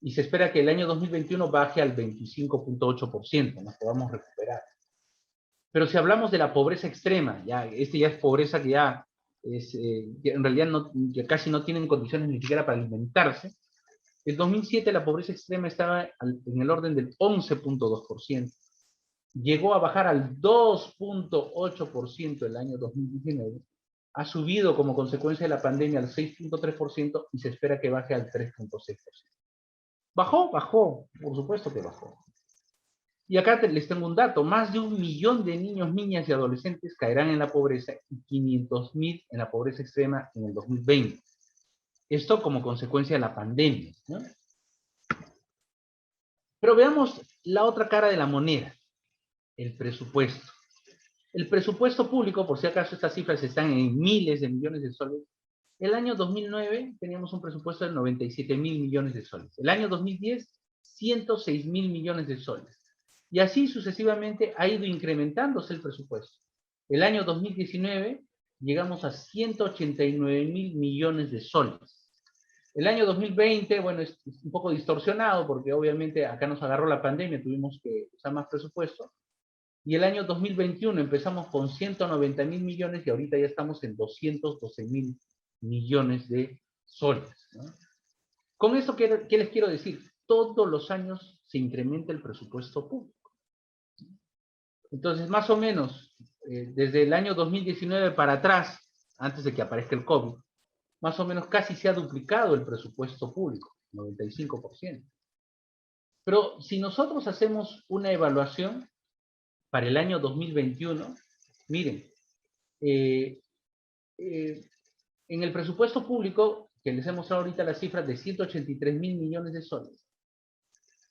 Y se espera que el año 2021 baje al 25.8%, nos podamos recuperar. Pero si hablamos de la pobreza extrema, ya es pobreza que ya es, que en realidad que casi no tienen condiciones ni siquiera para alimentarse. En 2007 la pobreza extrema estaba en el orden del 11.2%. Llegó a bajar al 2.8% el año 2019. Ha subido como consecuencia de la pandemia al 6.3% y se espera que baje al 3.6%. Bajó, por supuesto que bajó. Y acá les tengo un dato: más de 1 millón de niños, niñas y adolescentes caerán en la pobreza y 500.000 en la pobreza extrema en el 2020. Esto como consecuencia de la pandemia, ¿no? Pero veamos la otra cara de la moneda, el presupuesto. El presupuesto público, por si acaso estas cifras están en miles de millones de soles, el año 2009 teníamos un presupuesto de 97.000 millones de soles. El año 2010, 106.000 millones de soles. Y así sucesivamente ha ido incrementándose el presupuesto. El año 2019 llegamos a 189.000 millones de soles. El año 2020, bueno, es un poco distorsionado porque obviamente acá nos agarró la pandemia, tuvimos que usar más presupuesto. Y el año 2021 empezamos con 190.000 millones y ahorita ya estamos en 212.000 millones de soles, ¿no? Con esto, ¿qué les quiero decir? Todos los años se incrementa el presupuesto público. Entonces, más o menos, desde el año 2019 para atrás, antes de que aparezca el COVID, más o menos casi se ha duplicado el presupuesto público, 95%. Pero si nosotros hacemos una evaluación para el año 2021, miren, en el presupuesto público, que les he mostrado ahorita las cifras de 183.000 millones de soles,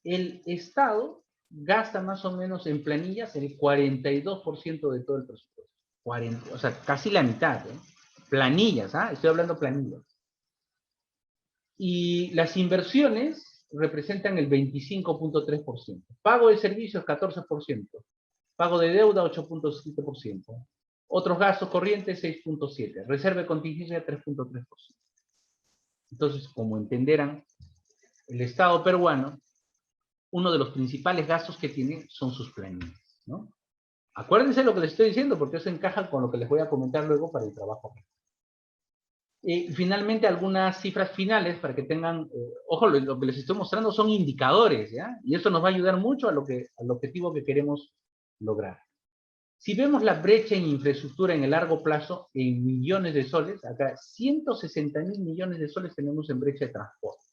el Estado gasta más o menos en planillas el 42% de todo el presupuesto. 40, o sea, casi la mitad, ¿eh? Planillas, ¿ah? Estoy hablando planillas. Y las inversiones representan el 25.3%. Pago de servicios, 14%. Pago de deuda, 8.7%. Otros gastos corrientes, 6.7%. Reserva de contingencia, 3.3%. Entonces, como entenderán, el Estado peruano, uno de los principales gastos que tiene son sus planillas, ¿no? Acuérdense lo que les estoy diciendo, porque eso encaja con lo que les voy a comentar luego para el trabajo. Y finalmente, algunas cifras finales para que tengan, ojo, lo que les estoy mostrando son indicadores, ¿ya? Y eso nos va a ayudar mucho al objetivo que queremos lograr. Si vemos la brecha en infraestructura en el largo plazo, en millones de soles, acá 160.000 millones de soles tenemos en brecha de transporte.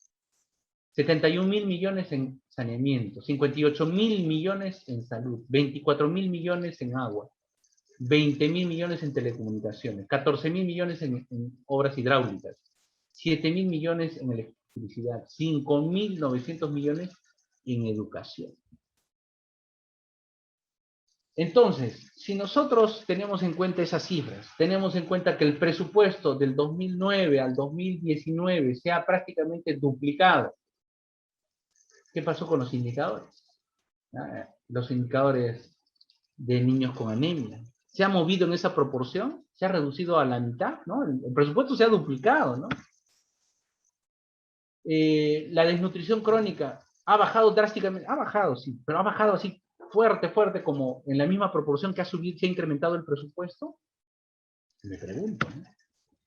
71.000 millones en saneamiento, 58.000 millones en salud, 24.000 millones en agua, 20.000 millones en telecomunicaciones, 14.000 millones en obras hidráulicas, 7.000 millones en electricidad, 5.900 millones en educación. Entonces, si nosotros tenemos en cuenta esas cifras, tenemos en cuenta que el presupuesto del 2009 al 2019 se ha prácticamente duplicado, ¿qué pasó con los indicadores? Los indicadores de niños con anemia. ¿Se ha movido en esa proporción? ¿Se ha reducido a la mitad? ¿No? El presupuesto se ha duplicado, ¿no? La desnutrición crónica ha bajado drásticamente. Ha bajado, sí, pero ha bajado así fuerte, como en la misma proporción que ha subido, se ha incrementado el presupuesto. Me pregunto, ¿no?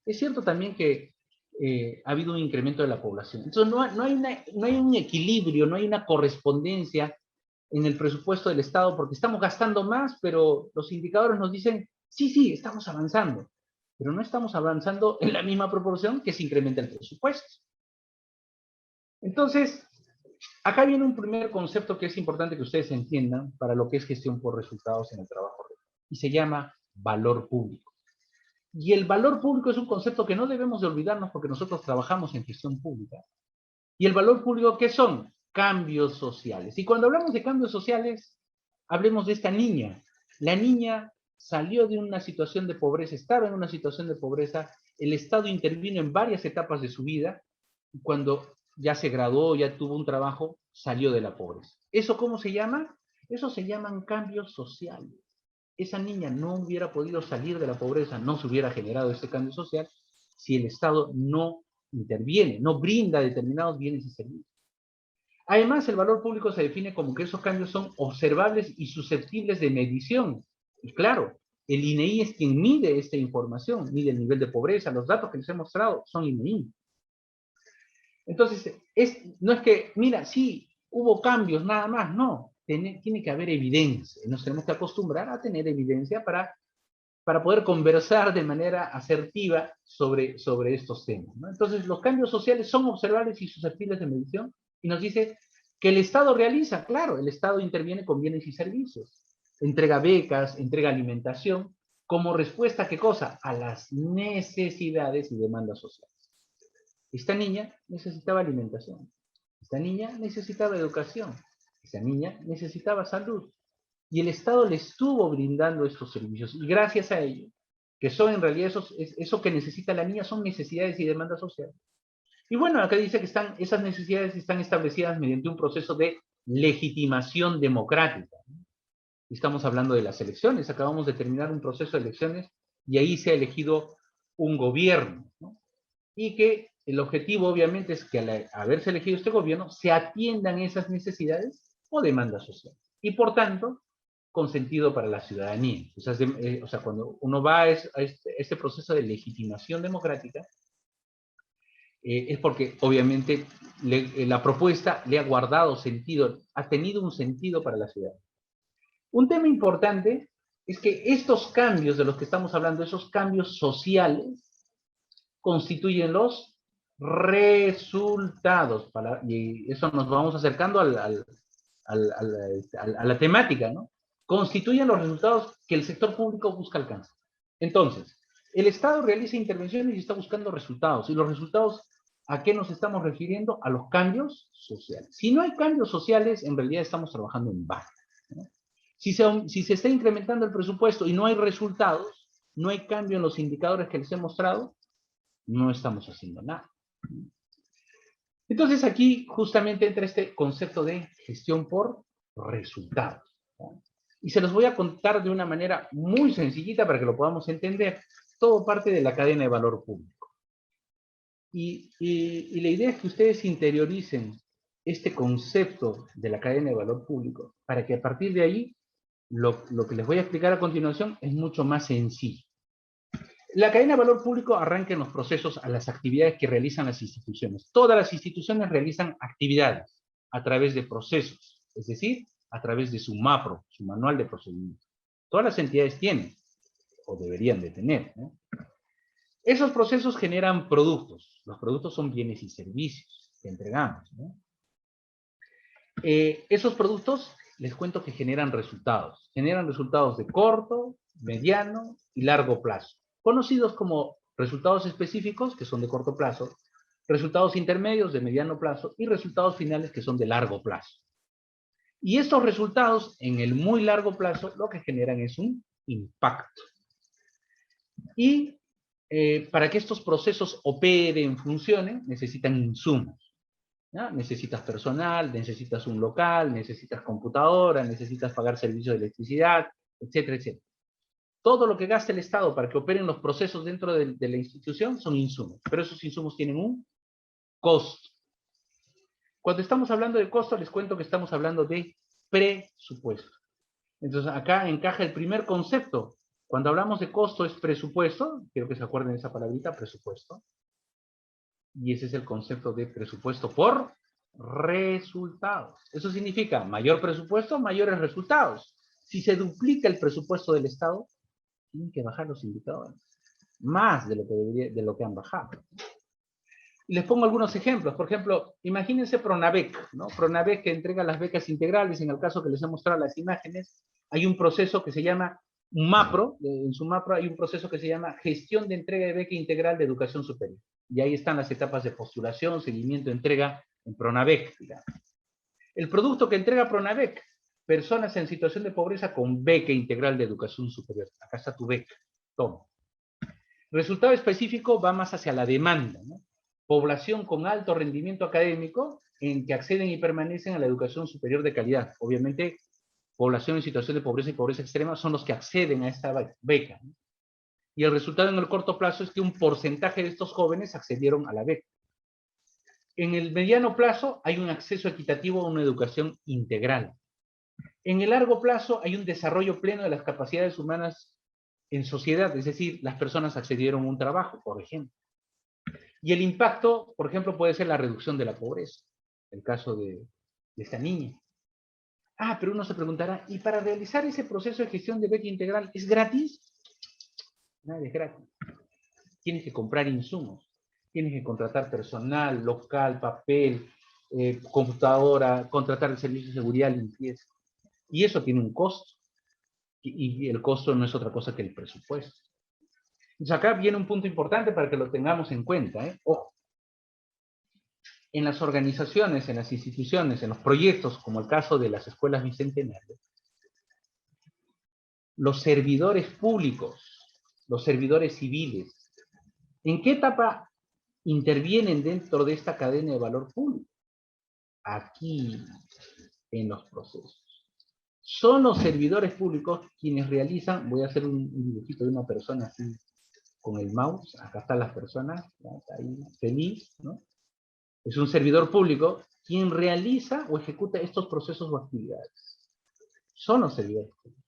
Es cierto también que ha habido un incremento de la población. Entonces, no hay un equilibrio, no hay una correspondencia en el presupuesto del Estado, porque estamos gastando más, pero los indicadores nos dicen, sí, estamos avanzando, pero no estamos avanzando en la misma proporción que se incrementa el presupuesto. Entonces, acá viene un primer concepto que es importante que ustedes entiendan para lo que es gestión por resultados en el trabajo, y se llama valor público. Y el valor público es un concepto que no debemos de olvidarnos porque nosotros trabajamos en gestión pública. ¿Y el valor público qué son? Cambios sociales. Y cuando hablamos de cambios sociales, hablemos de esta niña. La niña salió de una situación de pobreza, estaba en una situación de pobreza, el Estado intervino en varias etapas de su vida, y cuando ya se graduó, ya tuvo un trabajo, salió de la pobreza. ¿Eso cómo se llama? Eso se llaman cambios sociales. Esa niña no hubiera podido salir de la pobreza, no se hubiera generado ese cambio social si el Estado no interviene, no brinda determinados bienes y servicios. Además, el valor público se define como que esos cambios son observables y susceptibles de medición. Y claro, el INEI es quien mide esta información, mide el nivel de pobreza, los datos que les he mostrado son INEI. Entonces, no es que, mira, sí, hubo cambios, nada más, no. Tiene que haber evidencia. Nos tenemos que acostumbrar a tener evidencia para poder conversar de manera asertiva sobre estos temas, ¿no? Entonces, los cambios sociales son observables y susceptibles de medición, y nos dice que el Estado realiza, claro, el Estado interviene con bienes y servicios, entrega becas, entrega alimentación, como respuesta, ¿qué cosa? A las necesidades y demandas sociales. Esta niña necesitaba alimentación, esta niña necesitaba educación, esta niña necesitaba salud, y el Estado le estuvo brindando estos servicios, y gracias a ello, que son en realidad eso que necesita la niña, son necesidades y demandas sociales. Y bueno, acá dice que esas necesidades están establecidas mediante un proceso de legitimación democrática. Estamos hablando de las elecciones, acabamos de terminar un proceso de elecciones, y ahí se ha elegido un gobierno, ¿no? Y que el objetivo obviamente es que al haberse elegido este gobierno, se atiendan esas necesidades o demandas sociales. Y por tanto, con sentido para la ciudadanía. O sea, cuando uno va a este proceso de legitimación democrática, es porque obviamente la propuesta le ha guardado sentido, ha tenido un sentido para la ciudad. Un tema importante es que estos cambios de los que estamos hablando, esos cambios sociales, constituyen los resultados. Y eso nos vamos acercando a la temática, ¿no? Constituyen los resultados que el sector público busca alcanzar. Entonces, el Estado realiza intervenciones y está buscando resultados. ¿Y los resultados a qué nos estamos refiriendo? A los cambios sociales. Si no hay cambios sociales, en realidad estamos trabajando en vano, ¿no? Si se está incrementando el presupuesto y no hay resultados, no hay cambio en los indicadores que les he mostrado, no estamos haciendo nada. Entonces aquí justamente entra este concepto de gestión por resultados, ¿no? Y se los voy a contar de una manera muy sencillita para que lo podamos entender. Todo parte de la cadena de valor público. Y la idea es que ustedes interioricen este concepto de la cadena de valor público para que a partir de ahí lo que les voy a explicar a continuación es mucho más sencillo. La cadena de valor público arranca en los procesos a las actividades que realizan las instituciones. Todas las instituciones realizan actividades a través de procesos, es decir, a través de su MAPRO, su manual de procedimiento. Todas las entidades tienen, o deberían de tener, ¿no? Esos procesos generan productos. Los productos son bienes y servicios que entregamos, ¿no? Esos productos, les cuento que generan resultados. Generan resultados de corto, mediano y largo plazo, conocidos como resultados específicos, que son de corto plazo, resultados intermedios de mediano plazo y resultados finales que son de largo plazo. Y estos resultados, en el muy largo plazo, lo que generan es un impacto. Y para que estos procesos operen, funcionen, necesitan insumos, ¿no? Necesitas personal, necesitas un local, necesitas computadora, necesitas pagar servicios de electricidad, etcétera, etcétera. Todo lo que gasta el Estado para que operen los procesos dentro de la institución son insumos, pero esos insumos tienen un costo. Cuando estamos hablando de costo, les cuento que estamos hablando de presupuesto. Entonces, acá encaja el primer concepto. Cuando hablamos de costo es presupuesto, quiero que se acuerden de esa palabrita, presupuesto. Y ese es el concepto de presupuesto por resultados. Eso significa mayor presupuesto, mayores resultados. Si se duplica el presupuesto del Estado, tienen que bajar los indicadores. Más de lo que han bajado. Y les pongo algunos ejemplos. Por ejemplo, imagínense Pronavec, ¿no? Pronavec que entrega las becas integrales. En el caso que les he mostrado las imágenes, hay un proceso que se llama MAPRO. En su MAPRO hay un proceso que se llama Gestión de Entrega de Beca Integral de Educación Superior. Y ahí están las etapas de postulación, seguimiento, entrega en Pronavec, digamos. El producto que entrega Pronavec, personas en situación de pobreza con beca integral de educación superior. Acá está tu beca, toma. Resultado específico va más hacia la demanda, ¿no? Población con alto rendimiento académico en que acceden y permanecen a la educación superior de calidad. Obviamente, población en situación de pobreza y pobreza extrema son los que acceden a esta beca, ¿no? Y el resultado en el corto plazo es que un porcentaje de estos jóvenes accedieron a la beca. En el mediano plazo hay un acceso equitativo a una educación integral. En el largo plazo hay un desarrollo pleno de las capacidades humanas en sociedad, es decir, las personas accedieron a un trabajo, por ejemplo. Y el impacto, por ejemplo, puede ser la reducción de la pobreza, el caso de esta niña. Ah, pero uno se preguntará, ¿y para realizar ese proceso de gestión de beca integral es gratis? Nada es gratis. Tienes que comprar insumos, tienes que contratar personal, local, papel, computadora, contratar el servicio de seguridad, limpieza. Y eso tiene un costo. Y el costo no es otra cosa que el presupuesto. Entonces acá viene un punto importante para que lo tengamos en cuenta, ¿eh? Ojo. En las organizaciones, en las instituciones, en los proyectos, como el caso de las escuelas bicentenarias, los servidores públicos, los servidores civiles, ¿en qué etapa intervienen dentro de esta cadena de valor público? Aquí, en los procesos. Son los servidores públicos quienes realizan, voy a hacer un dibujito de una persona así, con el mouse, acá están las personas, está ahí feliz, ¿no? Es un servidor público quien realiza o ejecuta estos procesos o actividades. Son los servidores públicos.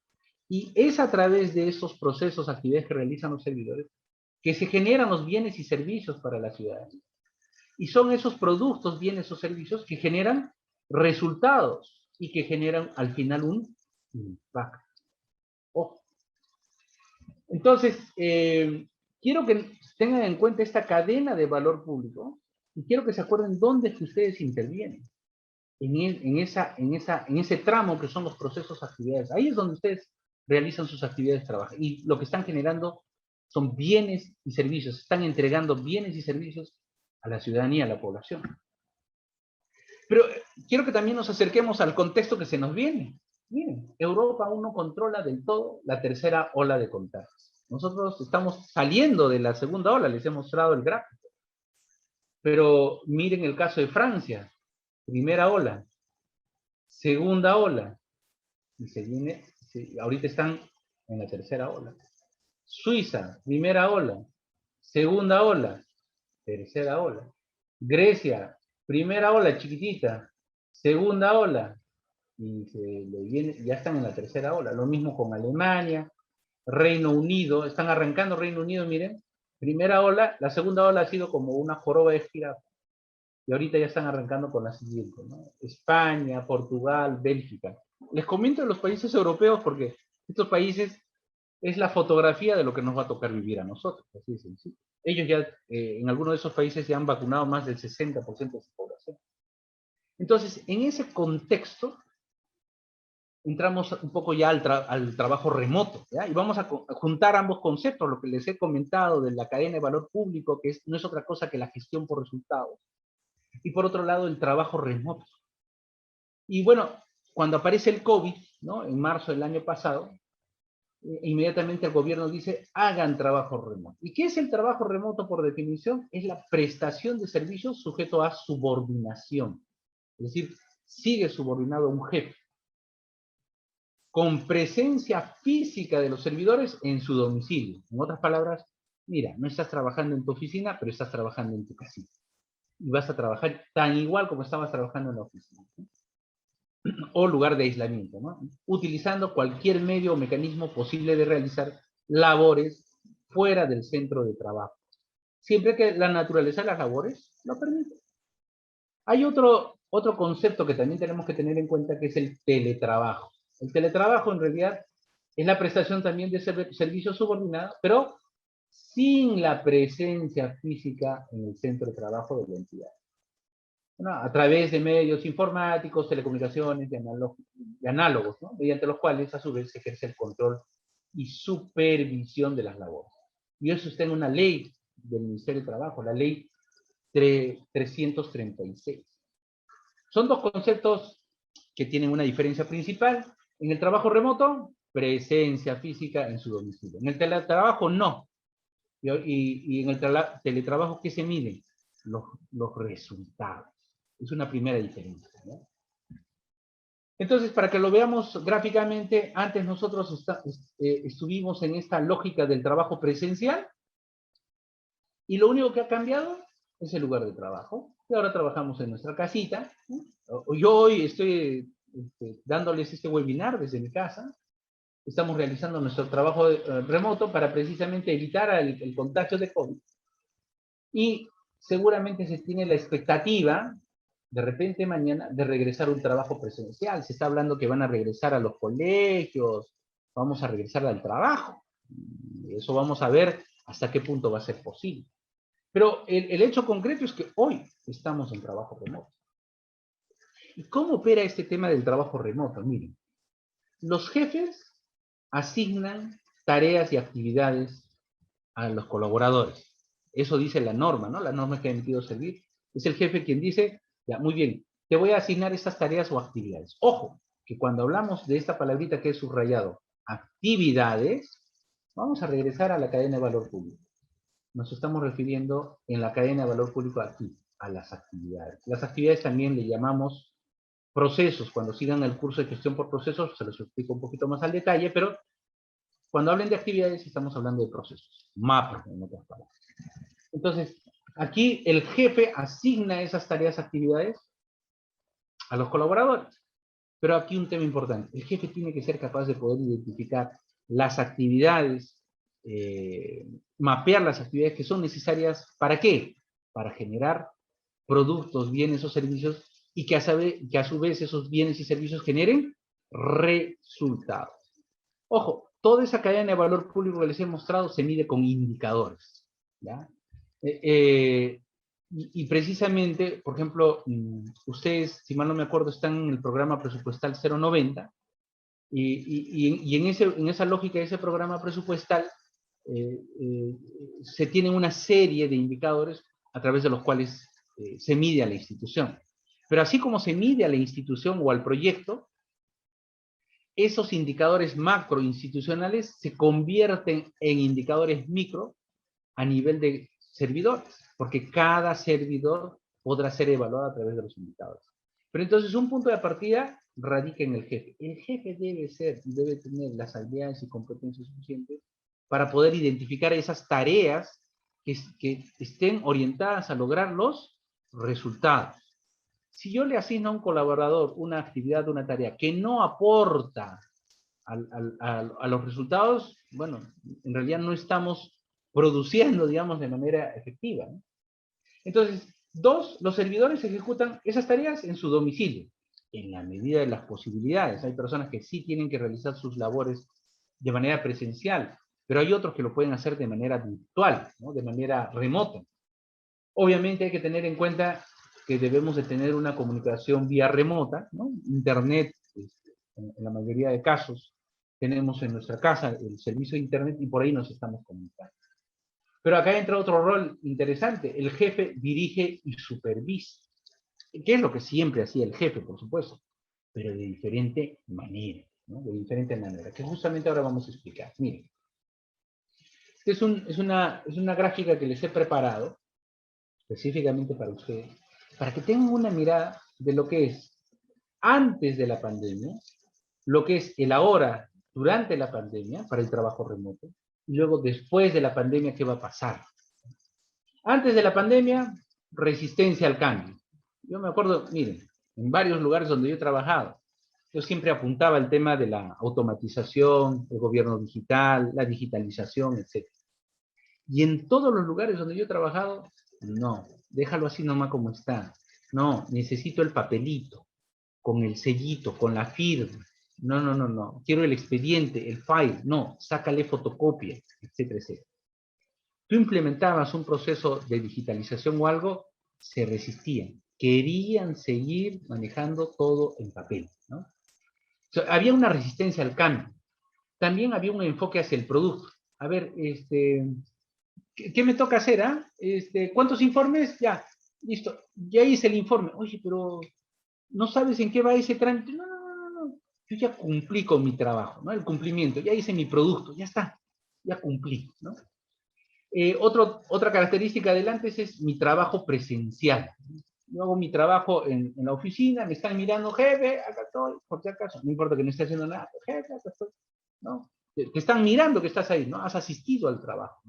Y es a través de esos procesos, actividades que realizan los servidores, que se generan los bienes y servicios para la ciudadanía. Y son esos productos, bienes o servicios que generan resultados y que generan al final un impacto. Ojo. Entonces, quiero que tengan en cuenta esta cadena de valor público y quiero que se acuerden dónde es que ustedes intervienen. En ese tramo que son los procesos, actividades. Ahí es donde ustedes realizan sus actividades de trabajo. Y lo que están generando son bienes y servicios. Están entregando bienes y servicios a la ciudadanía, a la población. Pero quiero que también nos acerquemos al contexto que se nos viene. Miren, Europa aún no controla del todo la tercera ola de contagios. Nosotros estamos saliendo de la segunda ola, les he mostrado el gráfico. Pero miren el caso de Francia. Primera ola, segunda ola, y se viene, ahorita están en la tercera ola. Suiza, primera ola, segunda ola, tercera ola. Grecia, primera ola chiquitita, segunda ola, y ya están en la tercera ola. Lo mismo con Alemania, Reino Unido, están arrancando Reino Unido, miren, primera ola, la segunda ola ha sido como una joroba de jirafa, y ahorita ya están arrancando con la siguiente, ¿no? España, Portugal, Bélgica. Les comento de los países europeos porque estos países es la fotografía de lo que nos va a tocar vivir a nosotros, así de sencillo. Ellos ya, en algunos de esos países ya han vacunado más del 60% de su población. Entonces, en ese contexto, entramos un poco ya al trabajo remoto, ¿ya? Y vamos a juntar ambos conceptos, lo que les he comentado de la cadena de valor público, que no es otra cosa que la gestión por resultados, y por otro lado el trabajo remoto. Y bueno, cuando aparece el COVID, ¿no? En marzo del año pasado, inmediatamente el gobierno dice, hagan trabajo remoto. ¿Y qué es el trabajo remoto por definición? Es la prestación de servicios sujeto a subordinación. Es decir, sigue subordinado a un jefe, con presencia física de los servidores en su domicilio. En otras palabras, mira, no estás trabajando en tu oficina, pero estás trabajando en tu casita. Y vas a trabajar tan igual como estabas trabajando en la oficina, ¿no? O lugar de aislamiento, ¿no? Utilizando cualquier medio o mecanismo posible de realizar labores fuera del centro de trabajo, siempre que la naturaleza de las labores lo permite. Hay otro concepto que también tenemos que tener en cuenta, que es el teletrabajo. El teletrabajo en realidad es la prestación también de servicios subordinados, pero sin la presencia física en el centro de trabajo de la entidad. ¿No? A través de medios informáticos, telecomunicaciones y análogos, ¿no? Mediante los cuales a su vez se ejerce el control y supervisión de las labores. Y eso está en una ley del Ministerio de Trabajo, la ley 336. Son dos conceptos que tienen una diferencia principal. En el trabajo remoto, presencia física en su domicilio. En el teletrabajo, no. Y en el teletrabajo, ¿qué se mide? Los resultados. Es una primera diferencia, ¿no? Entonces, para que lo veamos gráficamente, antes nosotros estuvimos en esta lógica del trabajo presencial, y lo único que ha cambiado es el lugar de trabajo. Y ahora trabajamos en nuestra casita, ¿no? Yo hoy estoy dándoles este webinar desde mi casa. Estamos realizando nuestro trabajo remoto para precisamente evitar el contagio de COVID. Y seguramente se tiene la expectativa, de repente mañana, de regresar a un trabajo presencial. Se está hablando que van a regresar a los colegios, vamos a regresar al trabajo. Eso vamos a ver hasta qué punto va a ser posible. Pero el hecho concreto es que hoy estamos en trabajo remoto. ¿Y cómo opera este tema del trabajo remoto? Miren, los jefes asignan tareas y actividades a los colaboradores. Eso dice la norma, ¿no? La norma que ha emitido Servir. Es el jefe quien dice, ya, muy bien, te voy a asignar estas tareas o actividades. Ojo, que cuando hablamos de esta palabrita que es subrayado, actividades, vamos a regresar a la cadena de valor público. Nos estamos refiriendo en la cadena de valor público aquí, a las actividades. Las actividades también le llamamos procesos. Cuando sigan el curso de gestión por procesos, se los explico un poquito más al detalle, pero cuando hablen de actividades, estamos hablando de procesos. MAP, en otras palabras. Entonces, aquí el jefe asigna esas tareas, actividades a los colaboradores. Pero aquí un tema importante. El jefe tiene que ser capaz de poder identificar las actividades, mapear las actividades que son necesarias. ¿Para qué? Para generar productos, bienes o servicios y que a su vez esos bienes y servicios generen resultados. Ojo, toda esa cadena de valor público que les he mostrado se mide con indicadores, ¿ya? Y precisamente, por ejemplo, ustedes, si mal no me acuerdo, están en el programa presupuestal 090, y en esa lógica de ese programa presupuestal se tienen una serie de indicadores a través de los cuales se mide a la institución. Pero así como se mide a la institución o al proyecto, esos indicadores macroinstitucionales se convierten en indicadores micro a nivel de servidores, porque cada servidor podrá ser evaluado a través de los indicadores. Pero entonces un punto de partida radica en el jefe. El jefe debe tener las habilidades y competencias suficientes para poder identificar esas tareas que estén orientadas a lograr los resultados. Si yo le asigno a un colaborador una actividad, una tarea que no aporta a los resultados, bueno, en realidad no estamos produciendo, digamos, de manera efectiva, ¿no? Entonces, dos, los servidores ejecutan esas tareas en su domicilio, en la medida de las posibilidades. Hay personas que sí tienen que realizar sus labores de manera presencial, pero hay otros que lo pueden hacer de manera virtual, ¿no? De manera remota. Obviamente hay que tener en cuenta que debemos de tener una comunicación vía remota, ¿no? Internet, en la mayoría de casos, tenemos en nuestra casa el servicio de Internet y por ahí nos estamos comunicando. Pero acá entra otro rol interesante. El jefe dirige y supervisa. ¿Qué es lo que siempre hacía el jefe, por supuesto? Pero de diferente manera, ¿no? De diferente manera, que justamente ahora vamos a explicar. Miren, es una gráfica que les he preparado, específicamente para ustedes, para que tengan una mirada de lo que es antes de la pandemia, lo que es el ahora durante la pandemia para el trabajo remoto, y luego después de la pandemia, ¿qué va a pasar? Antes de la pandemia, resistencia al cambio. Yo me acuerdo, miren, en varios lugares donde yo he trabajado, yo siempre apuntaba el tema de la automatización, el gobierno digital, la digitalización, etc. Y en todos los lugares donde yo he trabajado, no, déjalo así nomás como está. No, necesito el papelito, con el sellito, con la firma. No, no, no, no. Quiero el expediente, el file. No, sácale fotocopia, etcétera, etcétera. Tú implementabas un proceso de digitalización o algo, se resistían. Querían seguir manejando todo en papel, ¿no? O sea, había una resistencia al cambio. También había un enfoque hacia el producto. A ver, ¿qué me toca hacer? ¿Cuántos informes? Ya, listo. Ya hice el informe. Oye, pero no sabes en qué va ese trámite. No, no, no, no. Yo ya cumplí con mi trabajo, ¿no? El cumplimiento. Ya hice mi producto. Ya está. Ya cumplí, ¿no? Otra característica del antes es mi trabajo presencial. Yo hago mi trabajo en la oficina, me están mirando, jefe, acá estoy, por si acaso, no importa que no esté haciendo nada, jefe, acá estoy, ¿no? Te están mirando que estás ahí, ¿no? Has asistido al trabajo.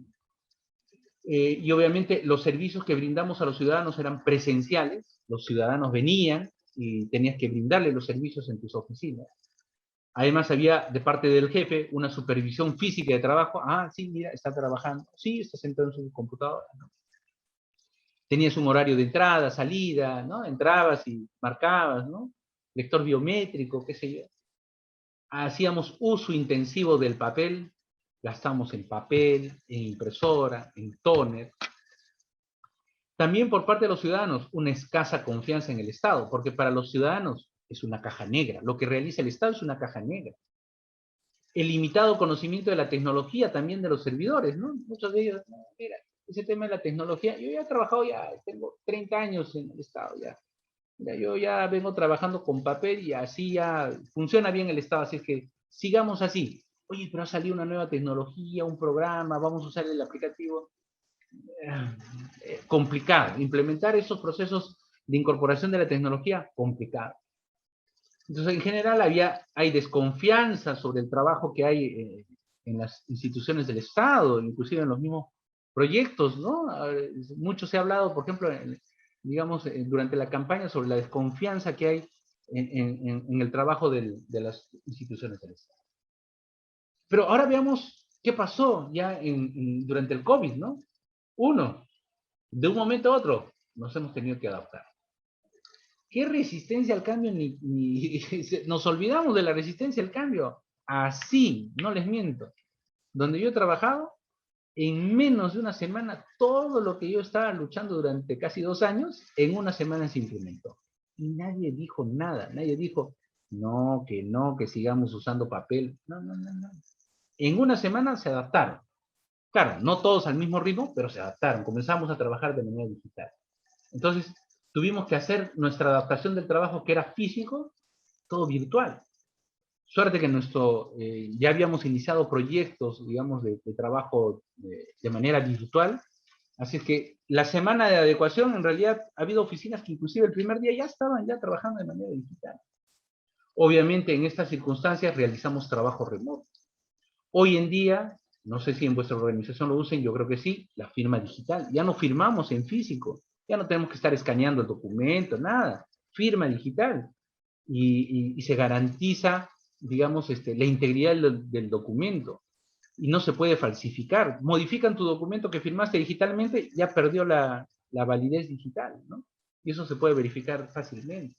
Y obviamente los servicios que brindamos a los ciudadanos eran presenciales, los ciudadanos venían y tenías que brindarle los servicios en tus oficinas. Además había de parte del jefe una supervisión física de trabajo. Ah, sí, mira, está trabajando. Sí, está sentado en su computadora, ¿no? Tenías un horario de entrada, salida, ¿no? Entrabas y marcabas, ¿no? Lector biométrico, qué sé yo. Hacíamos uso intensivo del papel. Gastamos en papel, en impresora, en tóner. También por parte de los ciudadanos, una escasa confianza en el Estado, porque para los ciudadanos es una caja negra. Lo que realiza el Estado es una caja negra. El limitado conocimiento de la tecnología también de los servidores, ¿no? Muchos de ellos, no, mira, ese tema de la tecnología, yo ya he trabajado, ya tengo 30 años en el Estado, ya. Mira, yo ya vengo trabajando con papel y así ya funciona bien el Estado, así es que sigamos así. Oye, pero ha salido una nueva tecnología, un programa, vamos a usar el aplicativo. Complicado. Implementar esos procesos de incorporación de la tecnología, complicado. Entonces, en general, hay desconfianza sobre el trabajo que hay en las instituciones del Estado, inclusive en los mismos proyectos, ¿no? Mucho se ha hablado, por ejemplo, digamos, durante la campaña sobre la desconfianza que hay en el trabajo de las instituciones del Estado. Pero ahora veamos qué pasó ya durante el COVID, ¿no? Uno, de un momento a otro, nos hemos tenido que adaptar. ¿Qué resistencia al cambio? Nos olvidamos de la resistencia al cambio. Así, no les miento. Donde yo he trabajado, en menos de una semana, todo lo que yo estaba luchando durante casi 2 años, en una semana se implementó. Y nadie dijo nada. Nadie dijo, no, que sigamos usando papel. No, no, no, no. En una semana se adaptaron. Claro, no todos al mismo ritmo, pero se adaptaron. Comenzamos a trabajar de manera digital. Entonces, tuvimos que hacer nuestra adaptación del trabajo que era físico, todo virtual. Suerte que ya habíamos iniciado proyectos, digamos, de trabajo de manera virtual. Así es que la semana de adecuación, en realidad, ha habido oficinas que inclusive el primer día ya estaban trabajando de manera digital. Obviamente, en estas circunstancias realizamos trabajo remoto. Hoy en día, no sé si en vuestra organización lo usen, yo creo que sí, la firma digital. Ya no firmamos en físico. Ya no tenemos que estar escaneando el documento, nada. firma digital y se garantiza, digamos, la integridad del documento. Y no se puede falsificar. Modifican tu documento que firmaste digitalmente, ya perdió la validez digital, ¿no? Y eso se puede verificar fácilmente.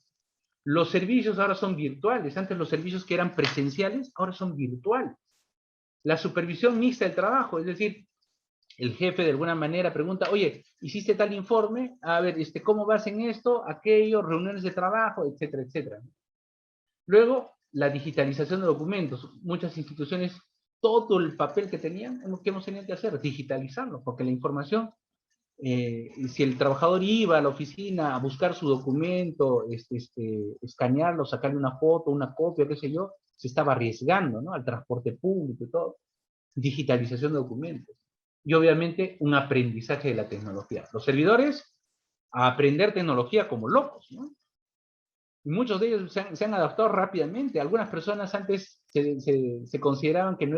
Los servicios ahora son virtuales. Antes los servicios que eran presenciales, ahora son virtuales. La supervisión mixta del trabajo, es decir, el jefe de alguna manera pregunta, oye, ¿hiciste tal informe? A ver, ¿cómo vas en esto, aquello, reuniones de trabajo, etcétera, etcétera? Luego, la digitalización de documentos. Muchas instituciones, todo el papel que tenían, ¿qué hemos tenido que hacer? Digitalizarlo, porque la información, si el trabajador iba a la oficina a buscar su documento, escanearlo, sacarle una foto, una copia, qué sé yo, se estaba arriesgando, ¿no? Al transporte público y todo. Digitalización de documentos. Y obviamente un aprendizaje de la tecnología. Los servidores a aprender tecnología como locos, ¿no? Y muchos de ellos se han adaptado rápidamente. Algunas personas antes se consideraban que no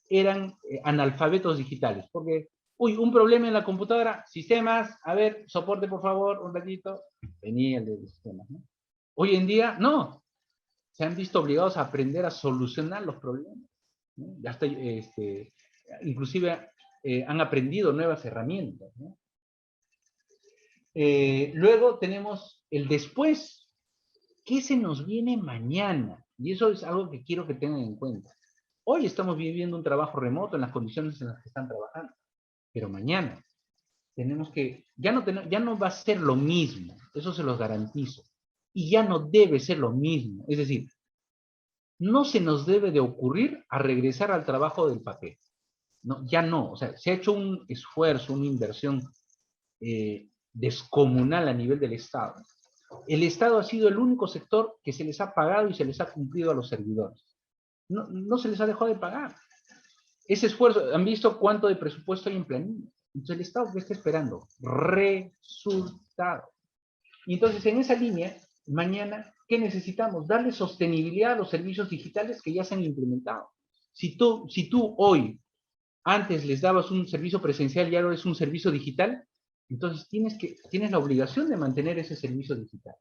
eran analfabetos digitales, porque, uy, un problema en la computadora, sistemas, a ver, soporte por favor, un ratito, venía el de sistemas, ¿no? Hoy en día, no, se han visto obligados a aprender a solucionar los problemas, ¿no? Ya hasta, inclusive han aprendido nuevas herramientas, ¿no? Luego tenemos el después. ¿Qué se nos viene mañana? Y eso es algo que quiero que tengan en cuenta. Hoy estamos viviendo un trabajo remoto en las condiciones en las que están trabajando, pero mañana tenemos que, ya no va a ser lo mismo, eso se los garantizo, y ya no debe ser lo mismo, es decir, no se nos debe de ocurrir a regresar al trabajo del papel, no, ya no, o sea, se ha hecho un esfuerzo, una inversión descomunal a nivel del Estado. El Estado ha sido el único sector que se les ha pagado y se les ha cumplido a los servidores. No se les ha dejado de pagar. Ese esfuerzo, ¿han visto cuánto de presupuesto hay en planilla? Entonces el Estado, ¿qué está esperando? Resultados. Y entonces en esa línea, mañana, ¿qué necesitamos? Darle sostenibilidad a los servicios digitales que ya se han implementado. Si tú hoy, antes les dabas un servicio presencial y ahora es un servicio digital, entonces tienes la obligación de mantener ese servicio digital.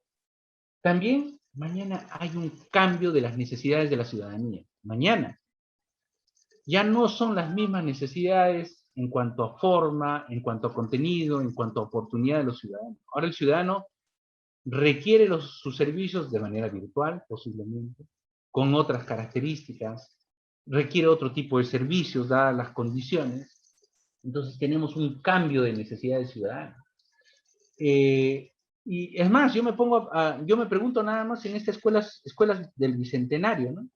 También mañana hay un cambio de las necesidades de la ciudadanía. Mañana ya no son las mismas necesidades en cuanto a forma, en cuanto a contenido, en cuanto a oportunidad de los ciudadanos. Ahora el ciudadano requiere sus servicios de manera virtual, posiblemente, con otras características, requiere otro tipo de servicios, dadas las condiciones. Entonces tenemos un cambio de necesidades ciudadanas. Y es más, yo me pregunto nada más en estas escuelas del Bicentenario, ¿no?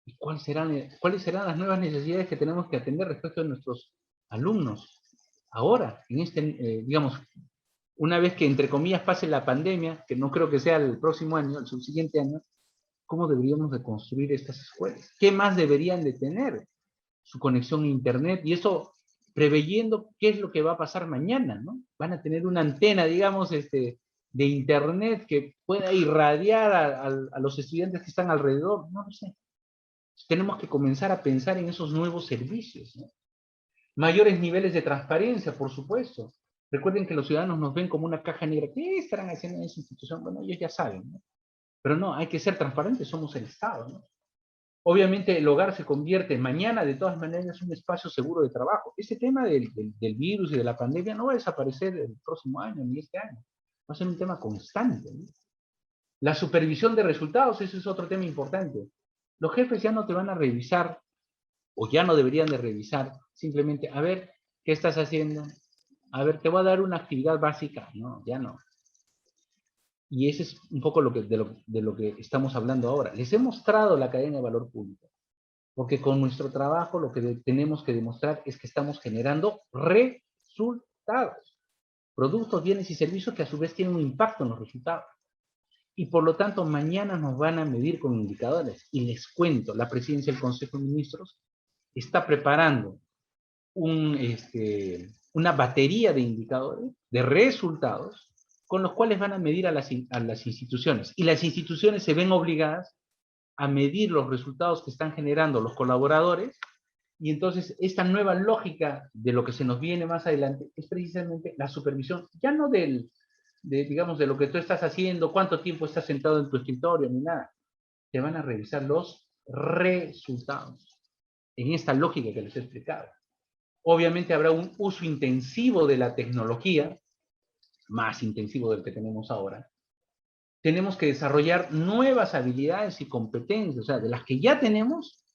¿Y cuáles serán las nuevas necesidades que tenemos que atender respecto de nuestros alumnos? Ahora, digamos, una vez que, entre comillas, pase la pandemia, que no creo que sea el próximo año, el subsiguiente año, ¿cómo deberíamos de construir estas escuelas? ¿Qué más deberían de tener? Su conexión a Internet, y eso preveyendo qué es lo que va a pasar mañana, ¿no? Van a tener una antena, digamos, de Internet que pueda irradiar a los estudiantes que están alrededor, no lo sé. Tenemos que comenzar a pensar en esos nuevos servicios, ¿no? Mayores niveles de transparencia, por supuesto. Recuerden que los ciudadanos nos ven como una caja negra. ¿Qué estarán haciendo en esa institución? Bueno, ellos ya saben, ¿no? Pero no, hay que ser transparentes, somos el Estado, ¿no? Obviamente el hogar se convierte mañana, de todas maneras, en un espacio seguro de trabajo. Este tema del virus y de la pandemia no va a desaparecer el próximo año, ni este año. Va a ser un tema constante, ¿no? La supervisión de resultados, ese es otro tema importante. Los jefes ya no te van a revisar, o ya no deberían de revisar, simplemente, a ver, ¿qué estás haciendo? A ver, te voy a dar una actividad básica. No, ya no. Y ese es un poco de lo que estamos hablando ahora. Les he mostrado la cadena de valor público, porque con nuestro trabajo lo que tenemos que demostrar es que estamos generando resultados. Productos, bienes y servicios que a su vez tienen un impacto en los resultados. Y por lo tanto, mañana nos van a medir con indicadores. Y les cuento, la presidencia del Consejo de Ministros está preparando una batería de indicadores, de resultados, con los cuales van a medir a las instituciones. Y las instituciones se ven obligadas a medir los resultados que están generando los colaboradores, y entonces esta nueva lógica de lo que se nos viene más adelante es precisamente la supervisión, ya no del digamos, de lo que tú estás haciendo, cuánto tiempo estás sentado en tu escritorio, ni nada. Te van a revisar los resultados en esta lógica que les he explicado. Obviamente habrá un uso intensivo de la tecnología, más intensivo del que tenemos ahora. Tenemos que desarrollar nuevas habilidades y competencias, o sea, de las que ya tenemos,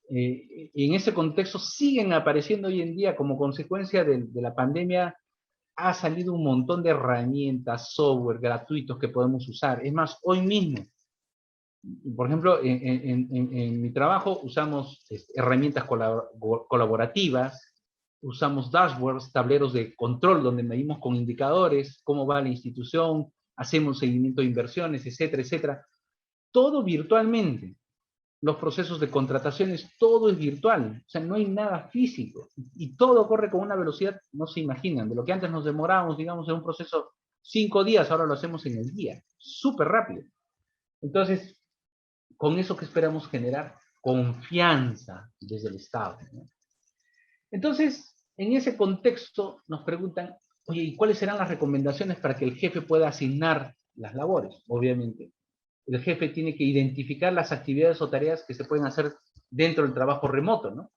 en ese contexto siguen apareciendo hoy en día como consecuencia de la pandemia. Ha salido un montón de herramientas, software gratuitos que podemos usar. Es más, hoy mismo, por ejemplo, en mi trabajo usamos herramientas colaborativas, usamos dashboards, tableros de control donde medimos con indicadores cómo va la institución, hacemos seguimiento de inversiones, etcétera, etcétera. Todo virtualmente. Los procesos de contrataciones, todo es virtual. O sea, no hay nada físico. Y todo corre con una velocidad, no se imaginan. De lo que antes nos demorábamos, digamos, en un proceso 5 días, ahora lo hacemos en el día. Súper rápido. Entonces, con eso que esperamos generar confianza desde el Estado, ¿no? Entonces, en ese contexto nos preguntan, oye, ¿y cuáles serán las recomendaciones para que el jefe pueda asignar las labores? Obviamente, el jefe tiene que identificar las actividades o tareas que se pueden hacer dentro del trabajo remoto, ¿no?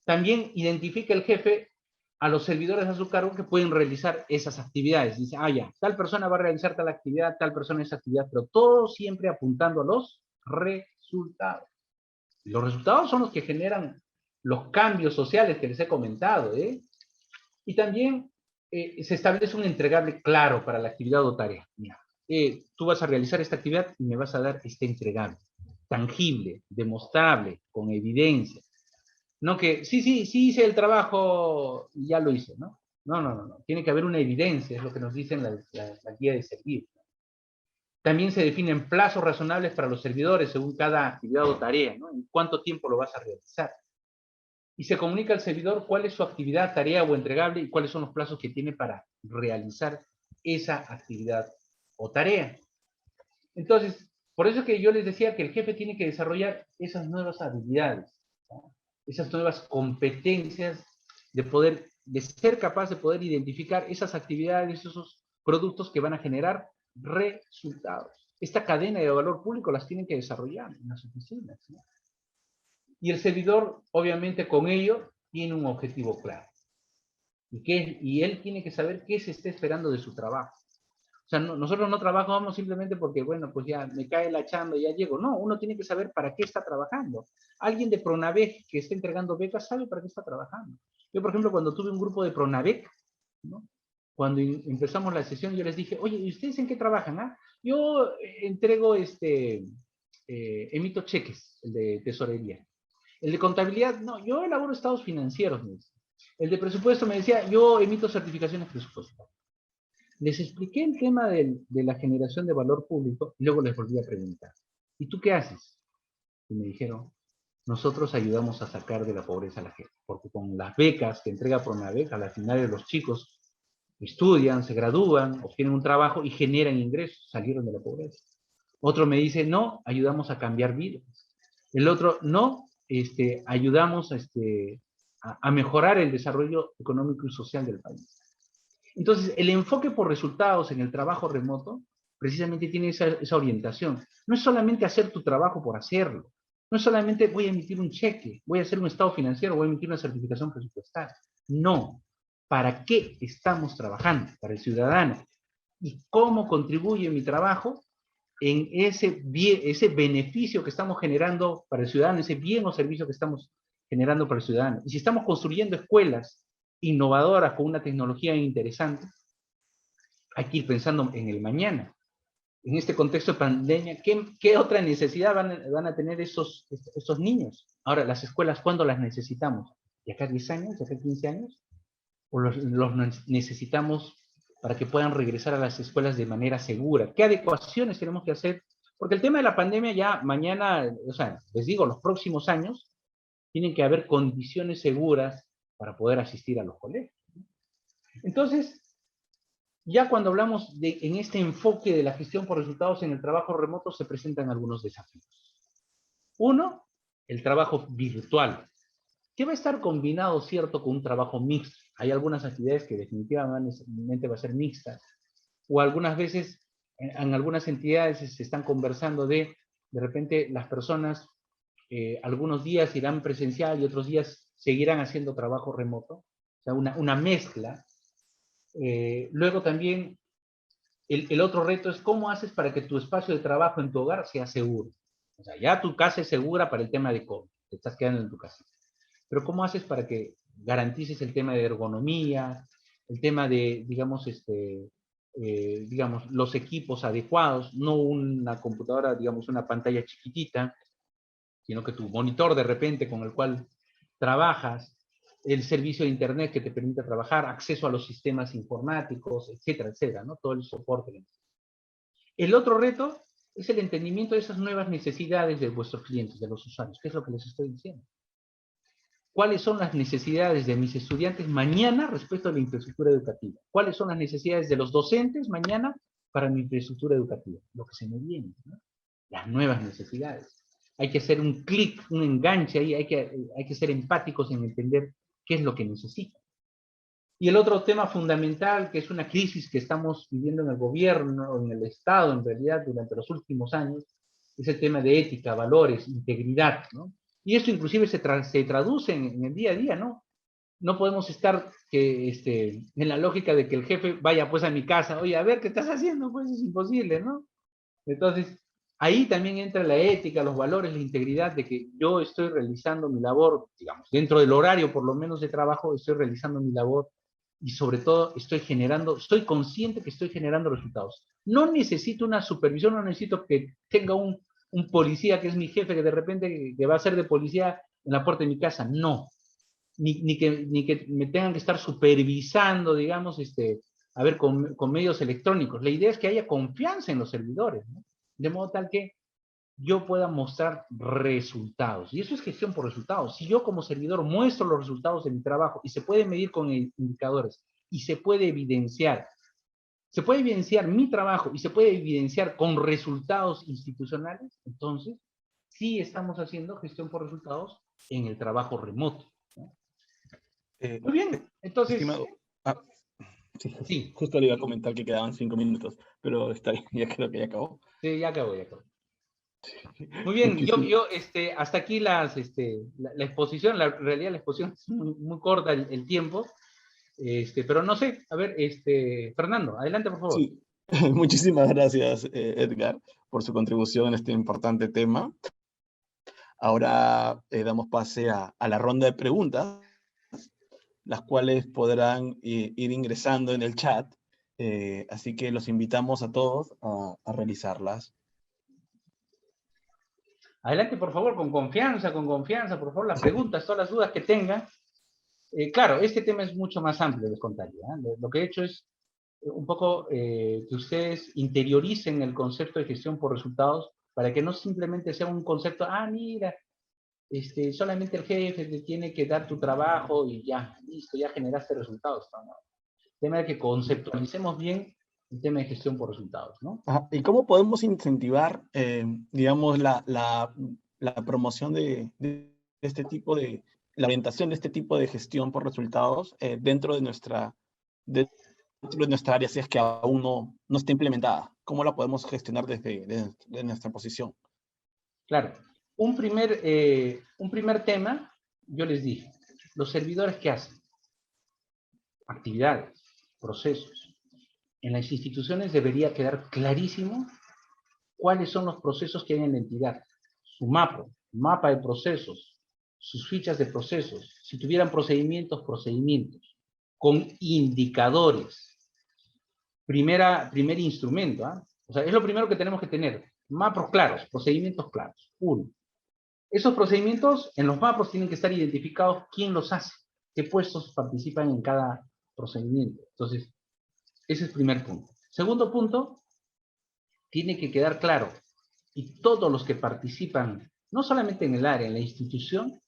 También identifica el jefe a los servidores a su cargo que pueden realizar esas actividades. Dice, ya, tal persona va a realizar tal actividad, tal persona esa actividad, pero todo siempre apuntando a los resultados. Y los resultados son los que generan los cambios sociales que les he comentado, ¿eh? Y también se establece un entregable claro para la actividad o tarea. Mira, tú vas a realizar esta actividad y me vas a dar este entregable, tangible, demostrable, con evidencia. No que, sí hice el trabajo y ya lo hice, ¿no? No. Tiene que haber una evidencia, es lo que nos dicen la guía de servicio. También se definen plazos razonables para los servidores según cada actividad o tarea, ¿no? En cuánto tiempo lo vas a realizar. Y se comunica al servidor cuál es su actividad, tarea o entregable y cuáles son los plazos que tiene para realizar esa actividad o tarea. Entonces, por eso es que yo les decía que el jefe tiene que desarrollar esas nuevas habilidades, ¿no? Esas nuevas competencias de ser capaz de poder identificar esas actividades, esos productos que van a generar resultados. Esta cadena de valor público las tienen que desarrollar en las oficinas, ¿no? Y el servidor, obviamente, con ello, tiene un objetivo claro. Y él tiene que saber qué se está esperando de su trabajo. O sea, nosotros no trabajamos simplemente porque, bueno, pues ya me cae la chamba y ya llego. No, uno tiene que saber para qué está trabajando. Alguien de Pronavec que está entregando becas sabe para qué está trabajando. Yo, por ejemplo, cuando tuve un grupo de Pronavec, ¿no? Cuando empezamos la sesión, yo les dije, oye, ¿y ustedes en qué trabajan? Ah? Yo entrego, emito cheques, el de tesorería. El de contabilidad, no, yo elaboro estados financieros, me dice. El de presupuesto me decía, yo emito certificaciones presupuestarias. Les expliqué el tema de la generación de valor público y luego les volví a preguntar, ¿y tú qué haces? Y me dijeron, nosotros ayudamos a sacar de la pobreza a la gente, porque con las becas que entrega Pronavec, a la final los chicos estudian, se gradúan, obtienen un trabajo y generan ingresos, salieron de la pobreza. Otro me dice, no, ayudamos a cambiar vidas. El otro, no, ayudamos a mejorar el desarrollo económico y social del país. Entonces, el enfoque por resultados en el trabajo remoto precisamente tiene esa orientación. No es solamente hacer tu trabajo por hacerlo. No es solamente voy a emitir un cheque, voy a hacer un estado financiero, voy a emitir una certificación presupuestaria. No. ¿Para qué estamos trabajando? Para el ciudadano. ¿Y cómo contribuye mi trabajo en ese beneficio que estamos generando para el ciudadano, ese bien o servicio que estamos generando para el ciudadano? Y si estamos construyendo escuelas innovadoras con una tecnología interesante, hay que ir pensando en el mañana. En este contexto de pandemia, ¿qué otra necesidad van a tener esos niños? Ahora, las escuelas, ¿cuándo las necesitamos? ¿De acá 10 años? ¿De acá 15 años? ¿O los necesitamos para que puedan regresar a las escuelas de manera segura? ¿Qué adecuaciones tenemos que hacer? Porque el tema de la pandemia ya mañana, o sea, les digo, los próximos años, tienen que haber condiciones seguras para poder asistir a los colegios. Entonces, ya cuando hablamos en este enfoque de la gestión por resultados en el trabajo remoto, se presentan algunos desafíos. Uno, el trabajo virtual, que va a estar combinado, ¿cierto?, con un trabajo mixto. hay algunas actividades que definitivamente va a ser mixtas, o algunas veces en algunas entidades se están conversando de repente las personas algunos días irán presencial y otros días seguirán haciendo trabajo remoto, o sea, una mezcla. Luego también el otro reto es cómo haces para que tu espacio de trabajo en tu hogar sea seguro. O sea, ya tu casa es segura para el tema de COVID, te estás quedando en tu casa. Pero ¿cómo haces para que garantices el tema de ergonomía, el tema de, digamos, digamos, los equipos adecuados, no una computadora, digamos, una pantalla chiquitita, sino que tu monitor de repente con el cual trabajas, el servicio de internet que te permite trabajar, acceso a los sistemas informáticos, etcétera, etcétera, ¿no? Todo el soporte. El otro reto es el entendimiento de esas nuevas necesidades de vuestros clientes, de los usuarios. ¿Qué es lo que les estoy diciendo? ¿Cuáles son las necesidades de mis estudiantes mañana respecto a la infraestructura educativa? ¿Cuáles son las necesidades de los docentes mañana para mi infraestructura educativa? Lo que se me viene, ¿no? Las nuevas necesidades. Hay que hacer un clic, un enganche ahí, hay que ser empáticos en entender qué es lo que necesitan. Y el otro tema fundamental, que es una crisis que estamos viviendo en el gobierno, en el Estado, en realidad, durante los últimos años, es el tema de ética, valores, integridad, ¿no? Y esto inclusive se traduce en el día a día, ¿no? No podemos estar en la lógica de que el jefe vaya pues a mi casa, oye, a ver, ¿qué estás haciendo? Pues es imposible, ¿no? Entonces, ahí también entra la ética, los valores, la integridad de que yo estoy realizando mi labor, digamos, dentro del horario por lo menos de trabajo, estoy realizando mi labor y sobre todo estoy consciente que estoy generando resultados. No necesito una supervisión, no necesito que tenga un policía que es mi jefe, que de repente que va a ser de policía en la puerta de mi casa, no. Ni que me tengan que estar supervisando, digamos, a ver, con medios electrónicos. La idea es que haya confianza en los servidores, ¿no? De modo tal que yo pueda mostrar resultados. Y eso es gestión por resultados. Si yo como servidor muestro los resultados de mi trabajo y se puede medir con indicadores y se puede evidenciar mi trabajo y se puede evidenciar con resultados institucionales, entonces sí estamos haciendo gestión por resultados en el trabajo remoto, ¿no? Muy bien, entonces... Estimado, sí. Justo le iba a comentar que quedaban 5 minutos, pero está bien, ya creo que ya acabó. Sí, ya acabó. Muy bien, yo hasta aquí la exposición, la realidad la exposición es muy corta el tiempo, pero no sé, a ver, Fernando, adelante por favor. Sí, muchísimas gracias, Edgar, por su contribución en este importante tema. Ahora damos pase a la ronda de preguntas, las cuales podrán ir ingresando en el chat, así que los invitamos a todos a realizarlas. Adelante, por favor, con confianza, por favor, las preguntas, todas las dudas que tengan. Claro, este tema es mucho más amplio, les contaría, ¿eh? Lo que he hecho es un poco que ustedes interioricen el concepto de gestión por resultados para que no simplemente sea un concepto, mira, solamente el jefe te tiene que dar tu trabajo y ya, listo, ya generaste resultados. No. El tema es que conceptualicemos bien el tema de gestión por resultados, ¿no? ¿Y cómo podemos incentivar, digamos, la promoción de este tipo de, la orientación de este tipo de gestión por resultados dentro de nuestra área, si es que aún no está implementada? ¿Cómo la podemos gestionar desde nuestra posición? Claro. Un primer tema, yo les dije, los servidores, ¿qué hacen? Actividades, procesos. En las instituciones debería quedar clarísimo cuáles son los procesos que hay en la entidad. Su mapa de procesos, sus fichas de procesos, si tuvieran procedimientos, con indicadores. Primer instrumento, ¿ah? O sea, es lo primero que tenemos que tener. Mapas claros, procedimientos claros. 1. Esos procedimientos en los mapas tienen que estar identificados quién los hace, qué puestos participan en cada procedimiento. Entonces, ese es el primer punto. Segundo punto, tiene que quedar claro, y todos los que participan, no solamente en el área, en la institución,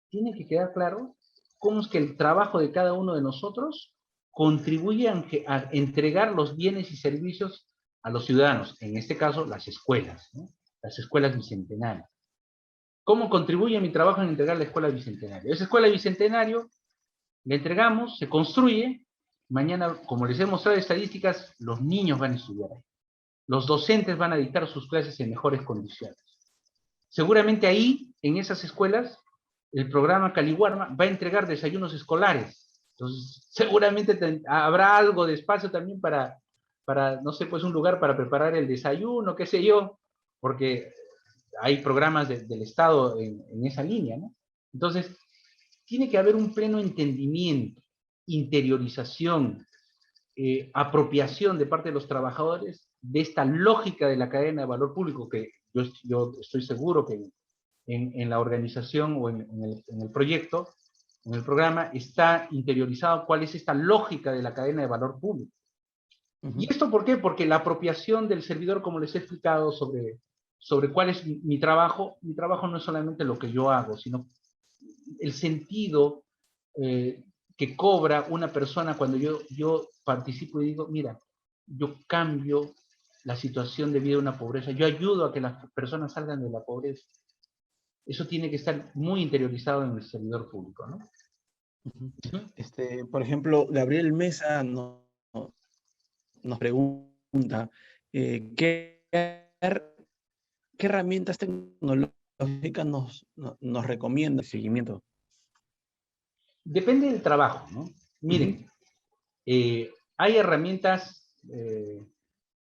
tiene que quedar claro cómo es que el trabajo de cada uno de nosotros contribuye a entregar los bienes y servicios a los ciudadanos, en este caso las escuelas, ¿no? Las escuelas bicentenarias. ¿Cómo contribuye mi trabajo en entregar la escuela bicentenario? Esa escuela bicentenario Le entregamos, se construye, mañana, como les he mostrado estadísticas, los niños van a estudiar ahí. Los docentes van a dictar sus clases en mejores condiciones. Seguramente ahí, en esas escuelas, el programa Caliwarma va a entregar desayunos escolares. Entonces, seguramente habrá algo de espacio también para, no sé, pues un lugar para preparar el desayuno, qué sé yo, porque hay programas del Estado en esa línea, ¿no? Entonces, tiene que haber un pleno entendimiento, interiorización, apropiación de parte de los trabajadores de esta lógica de la cadena de valor público que yo estoy seguro que en la organización o en el proyecto, en el programa, está interiorizado cuál es esta lógica de la cadena de valor público. ¿Y esto por qué? Porque la apropiación del servidor, como les he explicado sobre cuál es mi trabajo no es solamente lo que yo hago, sino el sentido que cobra una persona cuando yo participo y digo, mira, yo cambio la situación de vida de una pobreza, yo ayudo a que las personas salgan de la pobreza. Eso tiene que estar muy interiorizado en el servidor público, ¿no? Por ejemplo, Gabriel Mesa nos pregunta, ¿qué herramientas tecnológicas nos recomienda el seguimiento? Depende del trabajo, ¿no? Miren, hay herramientas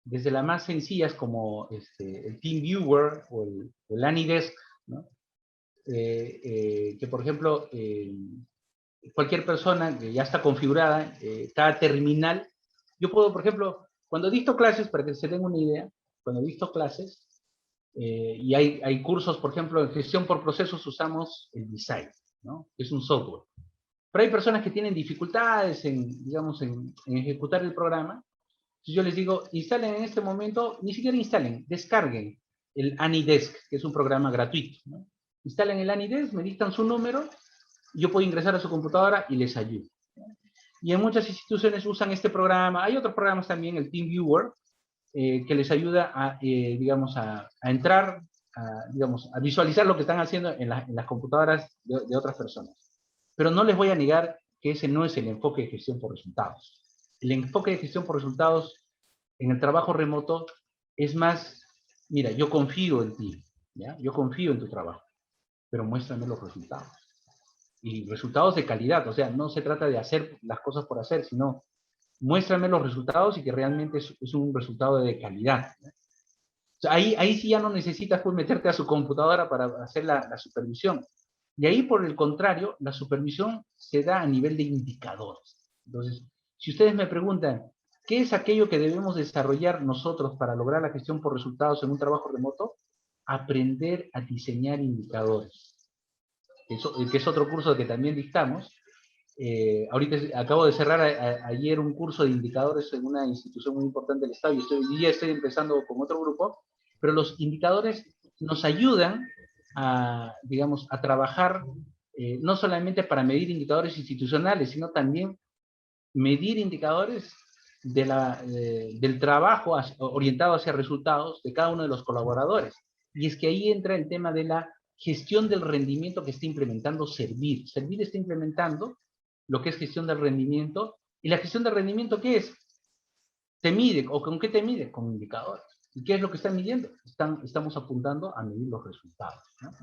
desde las más sencillas como el TeamViewer o el AnyDesk, ¿no? Que por ejemplo, cualquier persona que ya está configurada, cada terminal, yo puedo, por ejemplo, cuando dicto clases, para que se den una idea, cuando dicto clases, y hay cursos, por ejemplo, en gestión por procesos usamos el Design, ¿no? Es un software. Pero hay personas que tienen dificultades digamos, en ejecutar el programa. Entonces yo les digo, instalen en este momento, ni siquiera instalen, descarguen el AnyDesk, que es un programa gratuito, ¿no? Instalen el AnyDesk, me dictan su número, yo puedo ingresar a su computadora y les ayudo. Y en muchas instituciones usan este programa. Hay otros programas también, el TeamViewer, que les ayuda digamos, a entrar, digamos, a visualizar lo que están haciendo en las computadoras de otras personas. Pero no les voy a negar que ese no es el enfoque de gestión por resultados. El enfoque de gestión por resultados en el trabajo remoto es más, mira, yo confío en ti, ¿ya? Yo confío en tu trabajo, pero muéstrame los resultados. Y resultados de calidad, o sea, no se trata de hacer las cosas por hacer, sino muéstrame los resultados y que realmente es un resultado de calidad, ¿no? O sea, ahí sí ya no necesitas pues meterte a su computadora para hacer la supervisión. Y ahí, por el contrario, la supervisión se da a nivel de indicadores. Entonces, si ustedes me preguntan, ¿qué es aquello que debemos desarrollar nosotros para lograr la gestión por resultados en un trabajo remoto? Aprender a diseñar indicadores. Que es otro curso que también dictamos. Ahorita acabo de cerrar ayer un curso de indicadores en una institución muy importante del Estado y ya estoy empezando con otro grupo, pero los indicadores nos ayudan digamos, a trabajar no solamente para medir indicadores institucionales, sino también medir indicadores del trabajo orientado hacia resultados de cada uno de los colaboradores. Y es que ahí entra el tema de la gestión del rendimiento que está implementando Servir. Servir está implementando lo que es gestión del rendimiento. ¿Y la gestión del rendimiento qué es? Te mide, ¿o con qué te mide? Con indicadores. ¿Y qué es lo que están midiendo? Estamos apuntando a medir los resultados, ¿no?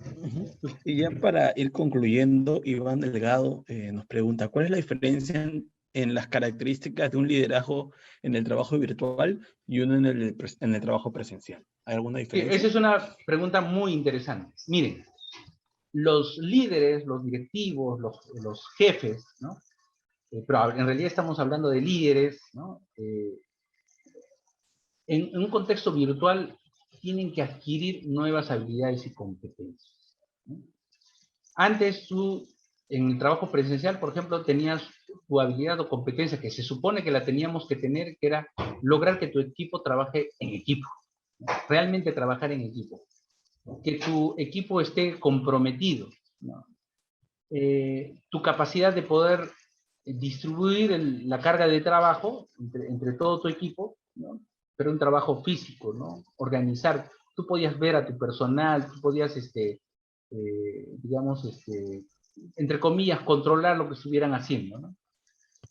Y ya para ir concluyendo, Iván Delgado nos pregunta, ¿cuál es la diferencia en las características de un liderazgo en el trabajo virtual y uno en el trabajo presencial? ¿Hay alguna diferencia? Esa es una pregunta muy interesante. Miren, los líderes, los directivos, los jefes, ¿no? Pero en realidad estamos hablando de líderes, ¿no? En un contexto virtual tienen que adquirir nuevas habilidades y competencias, ¿no? Antes tú, en el trabajo presencial, por ejemplo, tenías tu habilidad o competencia que se supone que la teníamos que tener, que era lograr que tu equipo trabaje en equipo, ¿no? Realmente trabajar en equipo. Que tu equipo esté comprometido, ¿no? Tu capacidad de poder distribuir la carga de trabajo entre todo tu equipo, ¿no? Pero un trabajo físico, ¿no? Organizar. Tú podías ver a tu personal, tú podías, digamos, entre comillas, controlar lo que estuvieran haciendo, ¿no?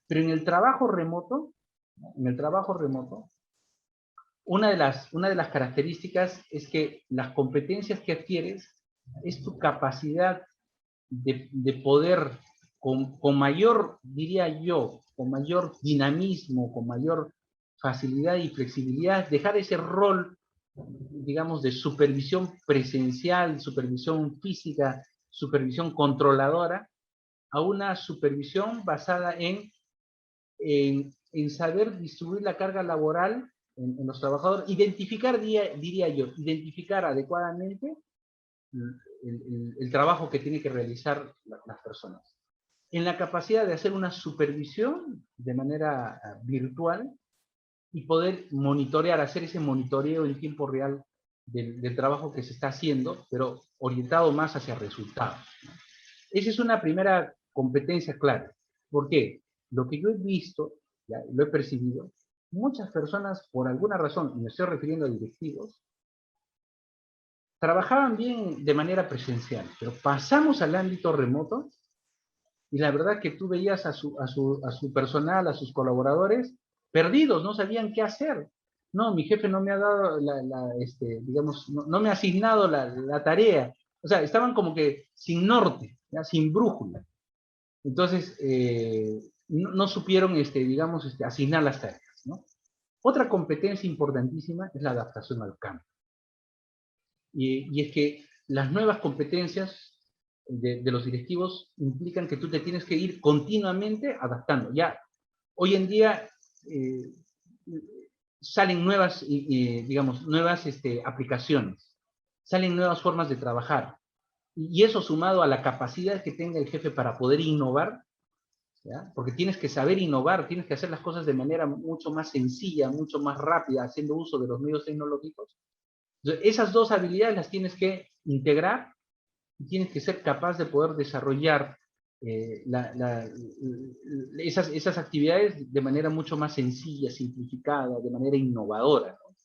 Pero en el trabajo remoto, ¿no? En el trabajo remoto, una de las características es que las competencias que adquieres es tu capacidad de poder con mayor, diría yo, con mayor dinamismo, con mayor facilidad y flexibilidad, dejar ese rol, digamos, de supervisión presencial, supervisión física, supervisión controladora, a una supervisión basada en saber distribuir la carga laboral en los trabajadores, identificar, diría yo, identificar adecuadamente el trabajo que tiene que realizar las personas. En la capacidad de hacer una supervisión de manera virtual y poder monitorear, hacer ese monitoreo en tiempo real del trabajo que se está haciendo, pero orientado más hacia resultados. Esa es una primera competencia clara. ¿Por qué? Lo que yo he visto, ya, lo he percibido, muchas personas, por alguna razón, y me estoy refiriendo a directivos, trabajaban bien de manera presencial, pero pasamos al ámbito remoto y la verdad que tú veías a su personal, a sus colaboradores, perdidos, no sabían qué hacer. No, mi jefe no me ha dado, digamos, no me ha asignado la tarea. O sea, estaban como que sin norte, ¿ya? Sin brújula. Entonces, no supieron, digamos, asignar las tareas, ¿no? Otra competencia importantísima es la adaptación al cambio. Y es que las nuevas competencias de los directivos implican que tú te tienes que ir continuamente adaptando. Ya, hoy en día salen nuevas, digamos, nuevas aplicaciones, salen nuevas formas de trabajar. Y eso sumado a la capacidad que tenga el jefe para poder innovar, ¿ya? Porque tienes que saber innovar, tienes que hacer las cosas de manera mucho más sencilla, mucho más rápida, haciendo uso de los medios tecnológicos. Entonces, esas dos habilidades las tienes que integrar y tienes que ser capaz de poder desarrollar esas actividades de manera mucho más sencilla, simplificada, de manera innovadora, ¿no?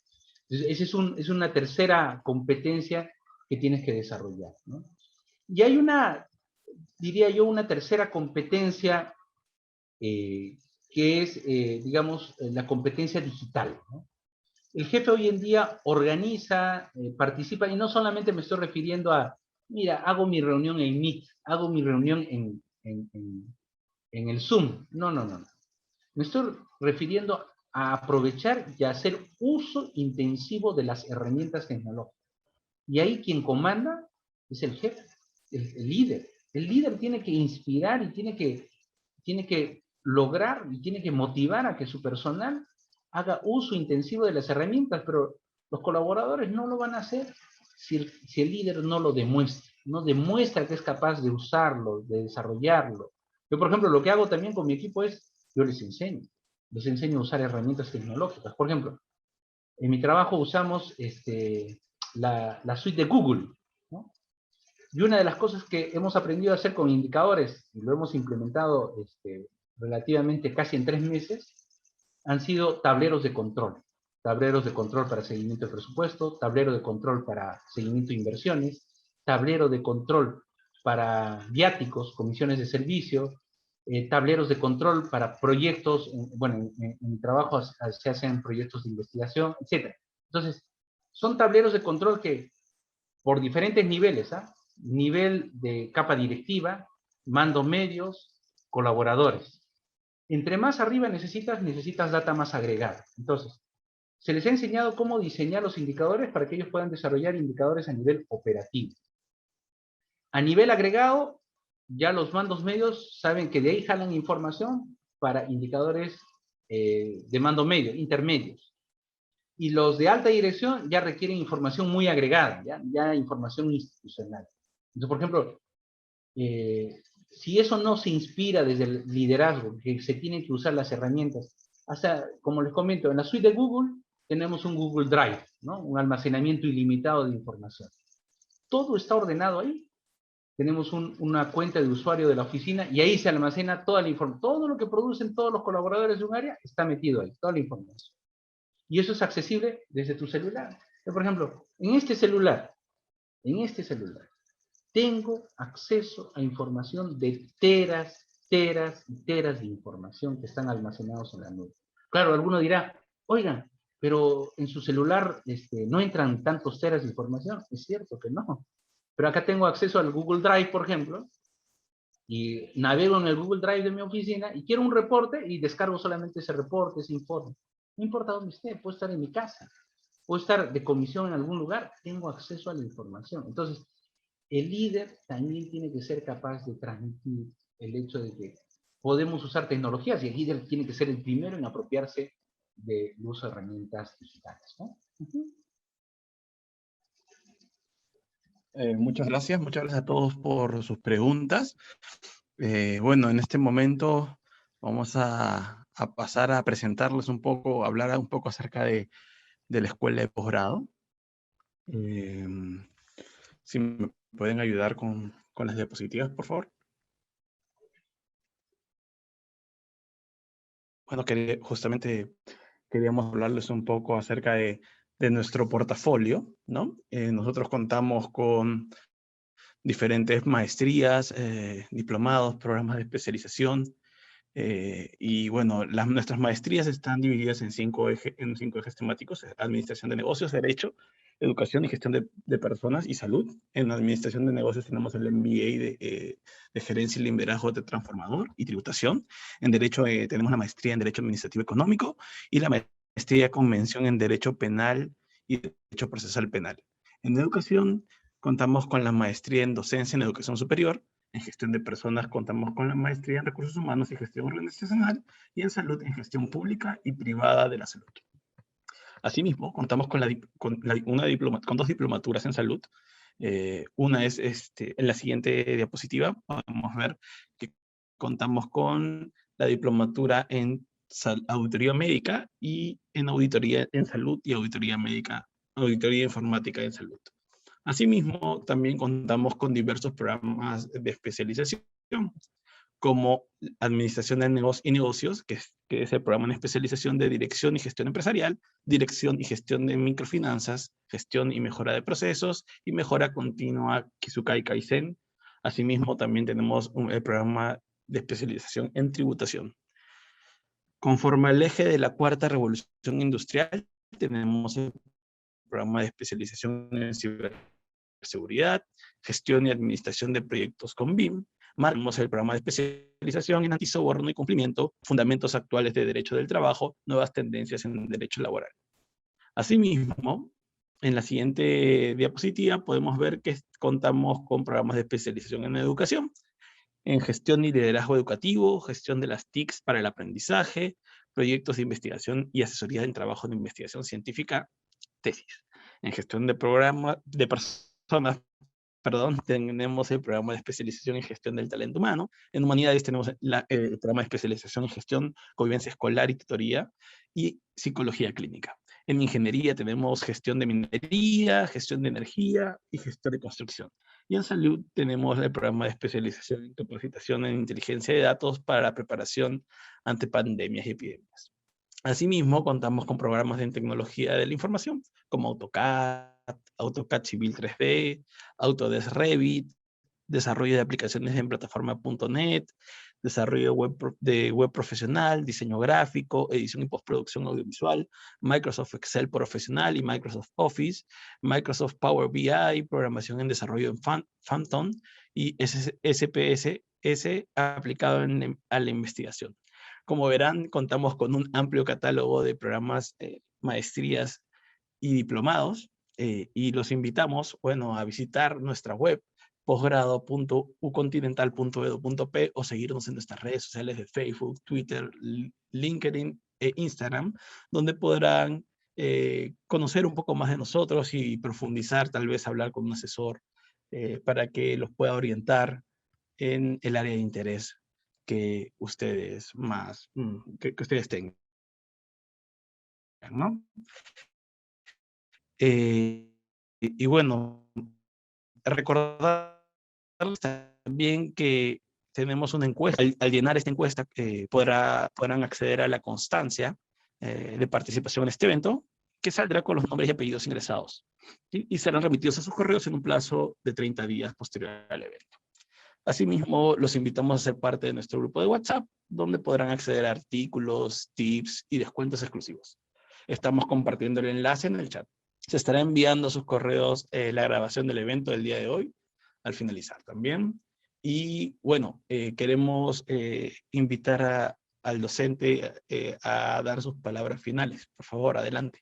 Entonces, esa es una tercera competencia que tienes que desarrollar, ¿no? Y hay diría yo, una tercera competencia que es, digamos, la competencia digital, ¿no? El jefe hoy en día organiza, participa, y no solamente me estoy refiriendo a, mira, hago mi reunión en Meet, hago mi reunión en el Zoom. No. Me estoy refiriendo a aprovechar y a hacer uso intensivo de las herramientas tecnológicas. Y ahí quien comanda es el jefe, el líder. El líder tiene que inspirar y tiene que lograr y tiene que motivar a que su personal haga uso intensivo de las herramientas, pero los colaboradores no lo van a hacer si el líder no lo demuestra, no demuestra que es capaz de usarlo, de desarrollarlo. Yo, por ejemplo, lo que hago también con mi equipo es, yo les enseño a usar herramientas tecnológicas. Por ejemplo, en mi trabajo usamos la suite de Google, ¿no? Y una de las cosas que hemos aprendido a hacer con indicadores, y lo hemos implementado relativamente casi en 3 meses, han sido tableros de control. Tableros de control para seguimiento de presupuesto, tablero de control para seguimiento de inversiones, tablero de control para viáticos, comisiones de servicio, tableros de control para proyectos, bueno, en trabajo se hacen proyectos de investigación, etc. Entonces, son tableros de control que por diferentes niveles, ¿ah? Nivel de capa directiva, mando medios, colaboradores. Entre más arriba necesitas data más agregada. Entonces, se les ha enseñado cómo diseñar los indicadores para que ellos puedan desarrollar indicadores a nivel operativo. A nivel agregado, ya los mandos medios saben que de ahí jalan información para indicadores de mando medio, intermedios. Y los de alta dirección ya requieren información muy agregada, ya información institucional. Entonces, por ejemplo, si eso no se inspira desde el liderazgo, que se tienen que usar las herramientas, hasta, como les comento, en la suite de Google tenemos un Google Drive, ¿no? Un almacenamiento ilimitado de información. Todo está ordenado ahí. Tenemos una cuenta de usuario de la oficina y ahí se almacena toda la información. Todo lo que producen todos los colaboradores de un área está metido ahí, toda la información. Y eso es accesible desde tu celular. Por ejemplo, en este celular, tengo acceso a información de teras, teras y teras de información que están almacenados en la nube. Claro, alguno dirá, oigan, pero en su celular no entran tantos teras de información. Es cierto que no. Pero acá tengo acceso al Google Drive, por ejemplo, y navego en el Google Drive de mi oficina y quiero un reporte y descargo solamente ese reporte, ese informe. No importa dónde esté, puedo estar en mi casa, puedo estar de comisión en algún lugar, tengo acceso a la información. Entonces, el líder también tiene que ser capaz de transmitir el hecho de que podemos usar tecnologías y el líder tiene que ser el primero en apropiarse del uso de herramientas digitales, ¿no? Muchas gracias a todos por sus preguntas. Bueno, en este momento vamos a pasar a presentarles un poco, hablar un poco acerca de la escuela de posgrado. Si me pueden ayudar con las diapositivas, por favor. Bueno, justamente queríamos hablarles un poco acerca de nuestro portafolio, ¿no? Nosotros contamos con diferentes maestrías, diplomados, programas de especialización, y bueno, nuestras maestrías están divididas en cinco ejes temáticos: administración de negocios, derecho, educación y gestión de personas y salud. En administración de negocios tenemos el MBA de gerencia y liderazgo de transformador y tributación. En derecho tenemos la maestría en derecho administrativo económico y la maestría con mención en derecho penal y derecho procesal penal. En educación contamos con la maestría en docencia en educación superior. En gestión de personas contamos con la maestría en recursos humanos y gestión organizacional, y en salud en gestión pública y privada de la salud. Asimismo, contamos con dos diplomaturas en salud. Una es, en la siguiente diapositiva, podemos ver que contamos con la diplomatura en auditoría médica y en auditoría en salud y auditoría médica, auditoría informática en salud. Asimismo, también contamos con diversos programas de especialización, como Administración de Negocios, que es el programa de especialización de Dirección y Gestión Empresarial, Dirección y Gestión de Microfinanzas, Gestión y Mejora de Procesos, y Mejora Continua Kizukai Kaizen. Asimismo, también tenemos el programa de especialización en Tributación. Conforme al eje de la cuarta revolución industrial, tenemos el programa de especialización en ciberseguridad, gestión y administración de proyectos con BIM. Marcamos el programa de especialización en antisoborno y cumplimiento, fundamentos actuales de derecho del trabajo, nuevas tendencias en derecho laboral. Asimismo, en la siguiente diapositiva podemos ver que contamos con programas de especialización en educación, en gestión y liderazgo educativo, gestión de las TICs para el aprendizaje, proyectos de investigación y asesoría en trabajo de investigación científica, tesis. En gestión de personas, tenemos el programa de especialización en gestión del talento humano. En humanidades tenemos el programa de especialización en gestión, convivencia escolar y tutoría, y psicología clínica. En ingeniería tenemos gestión de minería, gestión de energía y gestión de construcción. Y en salud tenemos el programa de especialización en capacitación en inteligencia de datos para la preparación ante pandemias y epidemias. Asimismo, contamos con programas de tecnología de la información, como AutoCAD Civil 3D, Autodesk Revit, desarrollo de aplicaciones en plataforma.net, desarrollo de web profesional, diseño gráfico, edición y postproducción audiovisual, Microsoft Excel profesional y Microsoft Office, Microsoft Power BI, programación en desarrollo en Phantom y SPSS aplicado a la investigación. Como verán, contamos con un amplio catálogo de programas, maestrías y diplomados, y los invitamos, bueno, a visitar nuestra web posgrado.ucontinental.edu.p o seguirnos en nuestras redes sociales de Facebook, Twitter, LinkedIn e Instagram, donde podrán conocer un poco más de nosotros y profundizar, tal vez hablar con un asesor para que los pueda orientar en el área de interés que ustedes que ustedes tengan, ¿no? Y bueno, recordar también que tenemos una encuesta. Al llenar esta encuesta podrán acceder a la constancia de participación en este evento, que saldrá con los nombres y apellidos ingresados, ¿sí? Y serán remitidos a sus correos en un plazo de 30 días posterior al evento. Asimismo, los invitamos a ser parte de nuestro grupo de WhatsApp, donde podrán acceder a artículos, tips y descuentos exclusivos. Estamos compartiendo el enlace en el chat. Se estará enviando a sus correos la grabación del evento del día de hoy, al finalizar también. Y bueno, queremos invitar al docente a dar sus palabras finales. Por favor, adelante.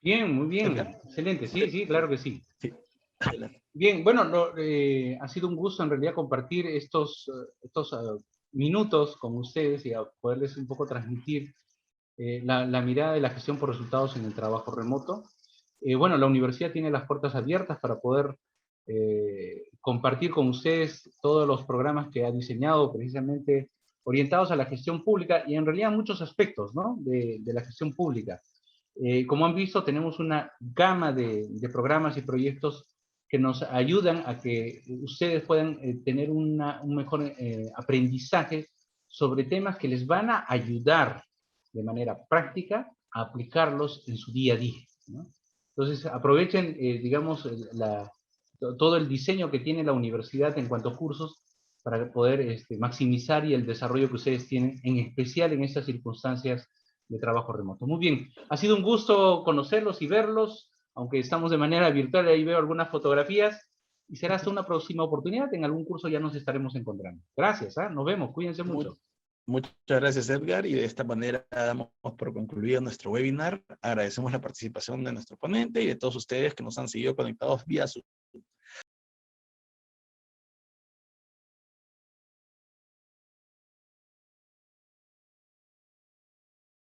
Bien, muy bien. Excelente. Sí, sí, claro que sí. Sí, adelante. Bien, bueno, ha sido un gusto en realidad compartir estos minutos con ustedes y a poderles un poco transmitir la mirada de la gestión por resultados en el trabajo remoto. Bueno, la universidad tiene las puertas abiertas para poder compartir con ustedes todos los programas que ha diseñado precisamente orientados a la gestión pública y en realidad muchos aspectos, ¿no? de la gestión pública. Como han visto, tenemos una gama de programas y proyectos que nos ayudan a que ustedes puedan tener un mejor aprendizaje sobre temas que les van a ayudar de manera práctica a aplicarlos en su día a día, ¿no? Entonces, aprovechen, digamos, todo el diseño que tiene la universidad en cuanto a cursos para poder maximizar y el desarrollo que ustedes tienen, en especial en estas circunstancias de trabajo remoto. Muy bien, ha sido un gusto conocerlos y verlos, aunque estamos de manera virtual, ahí veo algunas fotografías, y será hasta una próxima oportunidad, en algún curso ya nos estaremos encontrando. Gracias, nos vemos, cuídense mucho. Muchas gracias, Edgar, y de esta manera damos por concluido nuestro webinar. Agradecemos la participación de nuestro ponente y de todos ustedes que nos han seguido conectados vía Zoom.